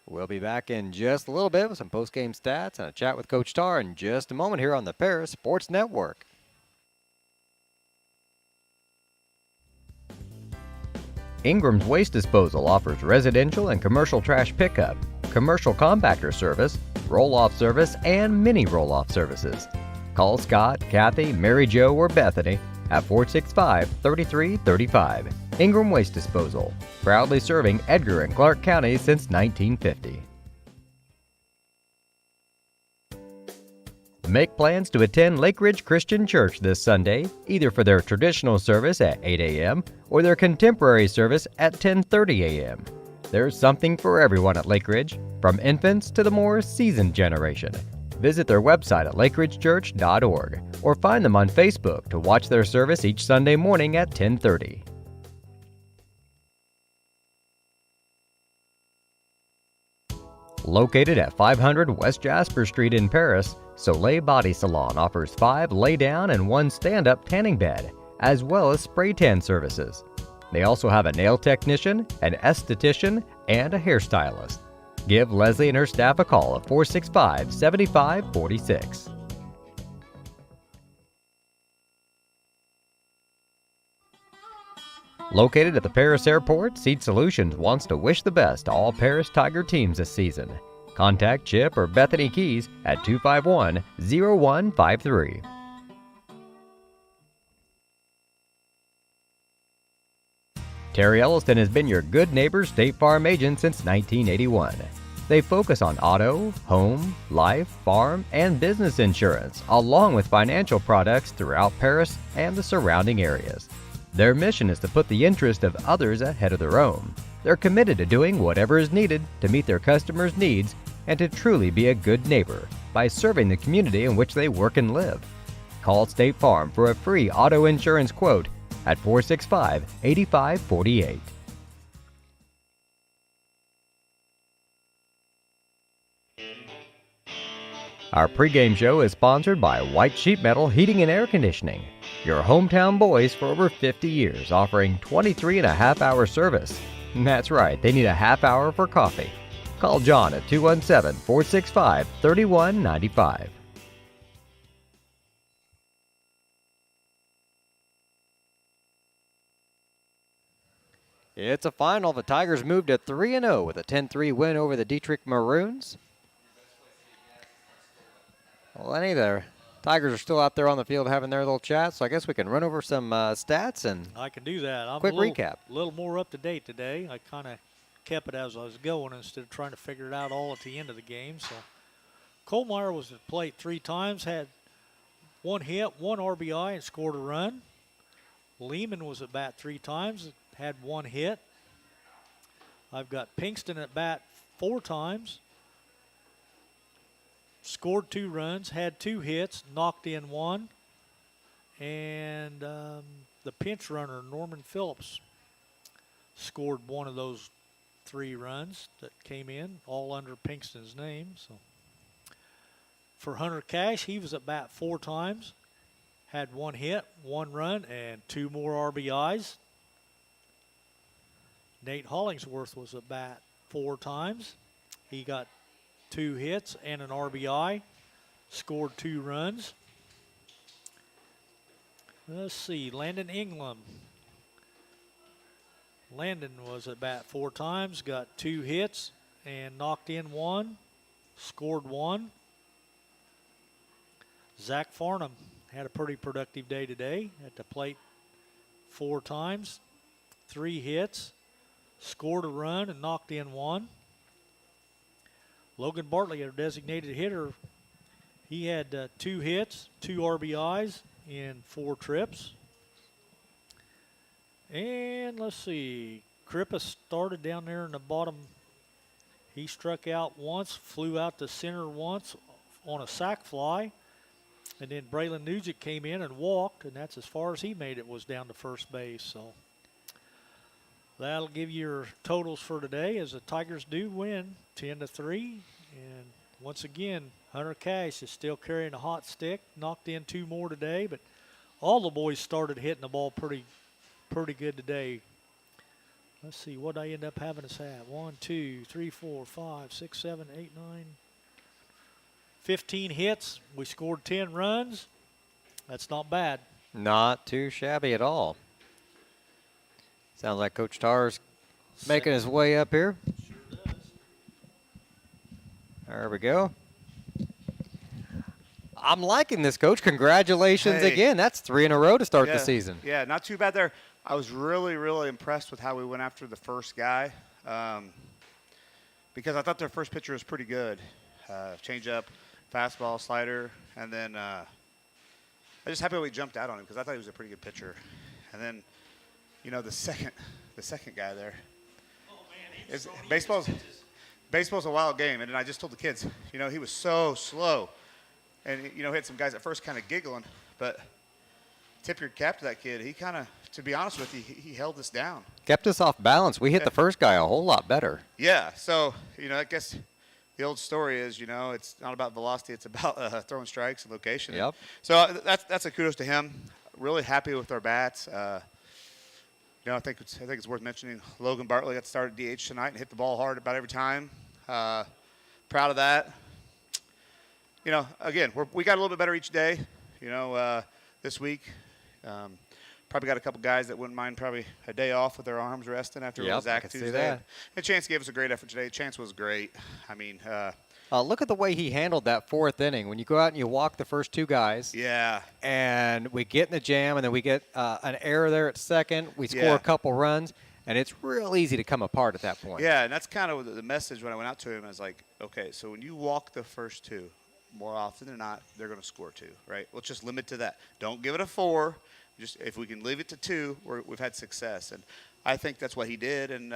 We'll be back in just a little bit with some post-game stats and a chat with Coach Tarr in just a moment here on the Paris Sports Network. Ingram's Waste Disposal offers residential and commercial trash pickup, commercial compactor service, roll-off service, and mini roll-off services. Call Scott, Kathy, Mary Jo, or Bethany at 465-3335. Ingram Waste Disposal, proudly serving Edgar and Clark counties since 1950. Make plans to attend Lake Ridge Christian Church this Sunday, either for their traditional service at 8 a.m. or their contemporary service at 10:30 a.m. There's something for everyone at Lake Ridge, from infants to the more seasoned generation. Visit their website at lakeridgechurch.org or find them on Facebook to watch their service each Sunday morning at 10:30. Located at 500 West Jasper Street in Paris, Soleil Body Salon offers 5 lay-down and 1 stand-up tanning bed, as well as spray tan services. They also have a nail technician, an esthetician, and a hairstylist. Give Leslie and her staff a call at 465-7546. Located at the Paris Airport, Seat Solutions wants to wish the best to all Paris Tiger teams this season. Contact Chip or Bethany Keys at 251-0153. Terry Elliston has been your good neighbor State Farm agent since 1981. They focus on auto, home, life, farm, and business insurance, along with financial products throughout Paris and the surrounding areas. Their mission is to put the interest of others ahead of their own. They're committed to doing whatever is needed to meet their customers' needs and to truly be a good neighbor by serving the community in which they work and live. Call State Farm for a free auto insurance quote at 465-8548. Our pregame show is sponsored by White Sheet Metal Heating and Air Conditioning, your hometown boys for over 50 years, offering 23.5-hour service. That's right, they need a half hour for coffee. Call John at 217-465-3195. It's a final. The Tigers moved to 3-0 with a 10-3 win over the Dieterich Maroons. Well, Lenny, the Tigers are still out there on the field having their little chat, so I guess we can run over some stats and I can do that. I'm quick a little, recap. A little more up to date today. I kind of kept it as I was going instead of trying to figure it out all at the end of the game. So Kohlmeyer was at the plate 3 times, had 1 hit, 1 RBI, and scored a run. Lehman was at bat 3 times, had 1 hit. I've got Pinkston at bat 4 times. Scored 2 runs, had 2 hits, knocked in 1. And the pinch runner, Norman Phillips, scored 1 of those 3 runs that came in, all under Pinkston's name. So for Hunter Cash, he was at bat 4 times, had 1 hit, 1 run, and 2 more RBIs. Nate Hollingsworth was at bat 4 times. He got 2 hits and an RBI, scored 2 runs. Let's see, Landon Ingram. Landon was at bat 4 times, got 2 hits and knocked in 1, scored 1. Zach Farnham had a pretty productive day today at the plate 4 times, 3 hits, scored a run and knocked in 1. Logan Bartlett, a designated hitter, he had 2 hits, 2 RBIs in 4 trips. And let's see, Crippa started down there in the bottom. He struck out once, flew out to center once on a sac fly. And then Braylon Nugent came in and walked, and that's as far as he made it, was down to first base. So that'll give you your totals for today, as the Tigers do win 10-3. And once again, Hunter Cash is still carrying a hot stick. Knocked in 2 more today, but all the boys started hitting the ball pretty good today. Let's see what I end up having us at. 1, 2, 3, 4, 5, 6, 7, 8, 9, 15 hits. We scored 10 runs. That's not bad. Not too shabby at all. Sounds like Coach Tarr's making his way up here. Sure does. There we go. I'm liking this, Coach. Congratulations again. That's 3 in a row to start the season. Yeah, not too bad there. I was really, really impressed with how we went after the first guy, because I thought their first pitcher was pretty good. Change-up, fastball, slider, and then I'm just happy we jumped out on him because I thought he was a pretty good pitcher. And then, you know, the second guy there. Oh, man, Baseball's a wild game, and then I just told the kids, you know, he was so slow. And, you know, he had some guys at first kind of giggling, but tip your cap to that kid. He kind of, to be honest with you, he held us down. Kept us off balance. We hit the first guy a whole lot better. Yeah, so, you know, I guess the old story is, it's not about velocity. It's about throwing strikes and location. Yep. So that's a kudos to him. Really happy with our bats. I think it's worth mentioning. Logan Bartlett got started DH tonight and hit the ball hard about every time. Proud of that. Again, we got a little bit better each day. This week, probably got a couple guys that wouldn't mind probably a day off with their arms resting after Zach Tuesday. That. And Chance gave us a great effort today. Chance was great. I mean, look at the way he handled that 4th inning. When you go out and you walk the first 2 guys. Yeah. And we get in the jam, and then we get an error there at second. We score a couple runs, and it's real easy to come apart at that point. Yeah, and that's kind of the message when I went out to him. I was like, okay, so when you walk the first 2, more often than not, they're going to score 2, right? Let's just limit to that. Don't give it a 4. Just if we can leave it to 2, we've had success. And I think that's what he did, and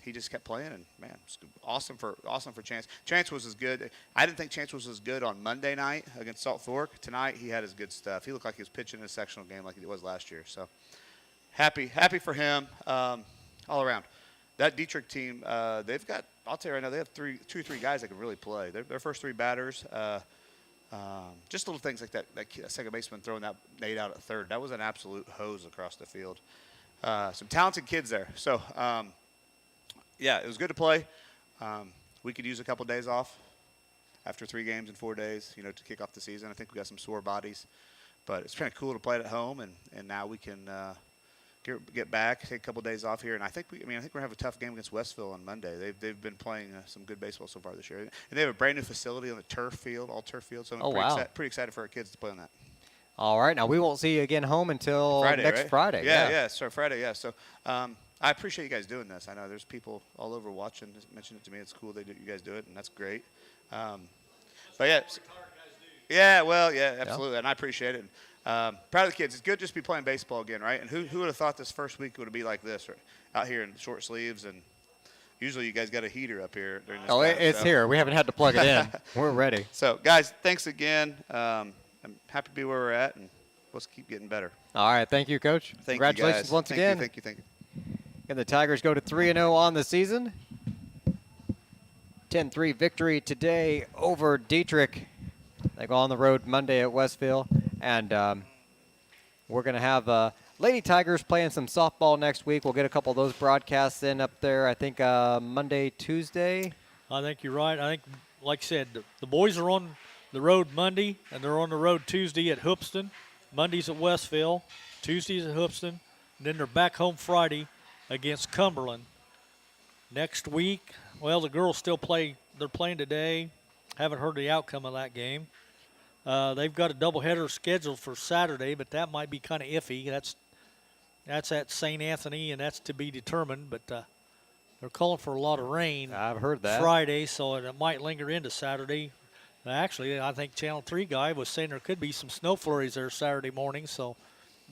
he just kept playing. And man, it's awesome for Chance. Chance was as good. I didn't think Chance was as good on Monday night against Salt Fork. Tonight he had his good stuff. He looked like he was pitching in a sectional game like he was last year. So happy for him all around. That Dieterich team, they've got. I'll tell you right now, they have 2 or 3 guys that can really play. Their first 3 batters, just little things like that. That second baseman throwing that Nate out at third, that was an absolute hose across the field. Some talented kids there. So, it was good to play. We could use a couple days off after 3 games in 4 days, to kick off the season. I think we got some sore bodies, but it's kind of cool to play it at home, and now we can get back, take a couple days off here, and I think we're gonna have a tough game against Westville on Monday. They've been playing some good baseball so far this year, and they have a brand new facility on the turf field, all turf field. So I'm pretty excited for our kids to play on that. All right, now we won't see you again home until next Friday. Yeah, so Friday, yeah. So I appreciate you guys doing this. I know there's people all over watching. Just mention it to me. It's cool you guys do it, and that's great. But absolutely, and I appreciate it. Proud of the kids. It's good just to be playing baseball again, right? And who would have thought this first week would be like this, right? Out here in short sleeves, and usually you guys got a heater up here during this time, it's here. We haven't had to plug it in. We're ready. So, guys, thanks again. I'm happy to be where we're at, and let's keep getting better. All right. Thank you, Coach. Congratulations once again. Thank you. And the Tigers go to 3-0 on the season. 10-3 victory today over Dieterich. They go on the road Monday at Westville. And we're going to have Lady Tigers playing some softball next week. We'll get a couple of those broadcasts in up there, I think, Monday, Tuesday. I think you're right. I think, like I said, the boys are on the road Monday, and they're on the road Tuesday at Hoopston. Monday's at Westville. Tuesday's at Hoopston. And then they're back home Friday against Cumberland. Next week, well, the girls still play. They're playing today. Haven't heard the outcome of that game. They've got a doubleheader scheduled for Saturday, but that might be kind of iffy. That's at St. Anthony, and that's to be determined. But they're calling for a lot of rain. I've heard that. Friday, so it might linger into Saturday. Actually, I think Channel 3 guy was saying there could be some snow flurries there Saturday morning. So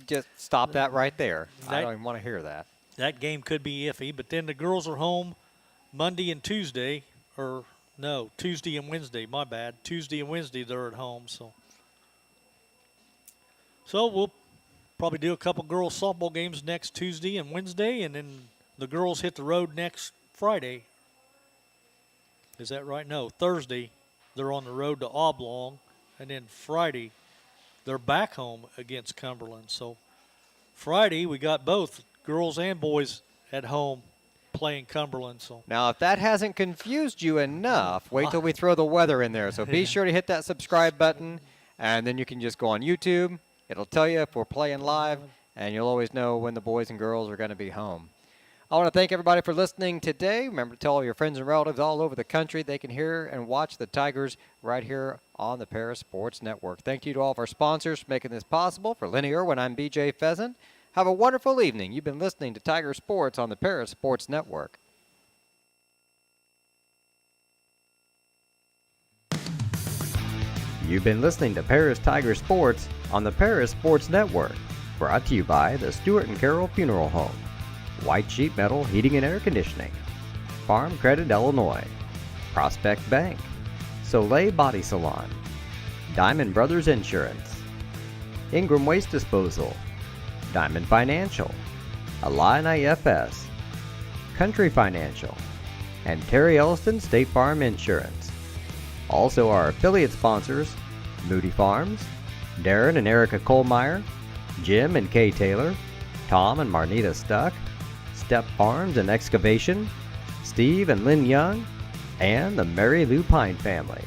just stop that right there. I don't even want to hear that. That game could be iffy. But then the girls are home Monday and Tuesday, or no, Tuesday and Wednesday. My bad. Tuesday and Wednesday they're at home. So we'll probably do a couple girls softball games next Tuesday and Wednesday, and then the girls hit the road next Friday. Is that right? No, Thursday they're on the road to Oblong, and then Friday they're back home against Cumberland. So Friday we got both girls and boys at home playing Cumberland. So now, if that hasn't confused you enough, wait till we throw the weather in there. So be sure to hit that subscribe button, and then you can just go on YouTube. It'll tell you if we're playing live, and you'll always know when the boys and girls are going to be home. I want to thank everybody for listening today. Remember to tell all your friends and relatives all over the country they can hear and watch the Tigers right here on the Paris Sports Network. Thank you to all of our sponsors for making this possible. For Lenny Irwin, I'm BJ Pheasant. Have a wonderful evening. You've been listening to Tiger Sports on the Paris Sports Network. You've been listening to Paris Tiger Sports on the Paris Sports Network. Brought to you by the Stewart and Carroll Funeral Home, White Sheet Metal Heating and Air Conditioning, Farm Credit Illinois, Prospect Bank, Soleil Body Salon, Diamond Brothers Insurance, Ingram Waste Disposal, Diamond Financial, Illini FS, Country Financial, and Terry Elliston State Farm Insurance. Also our affiliate sponsors, Moody Farms, Darren and Erica Kohlmeyer, Jim and Kay Taylor, Tom and Marnita Stuck, Step Farms and Excavation, Steve and Lynn Young, and the Mary Lou Pine family.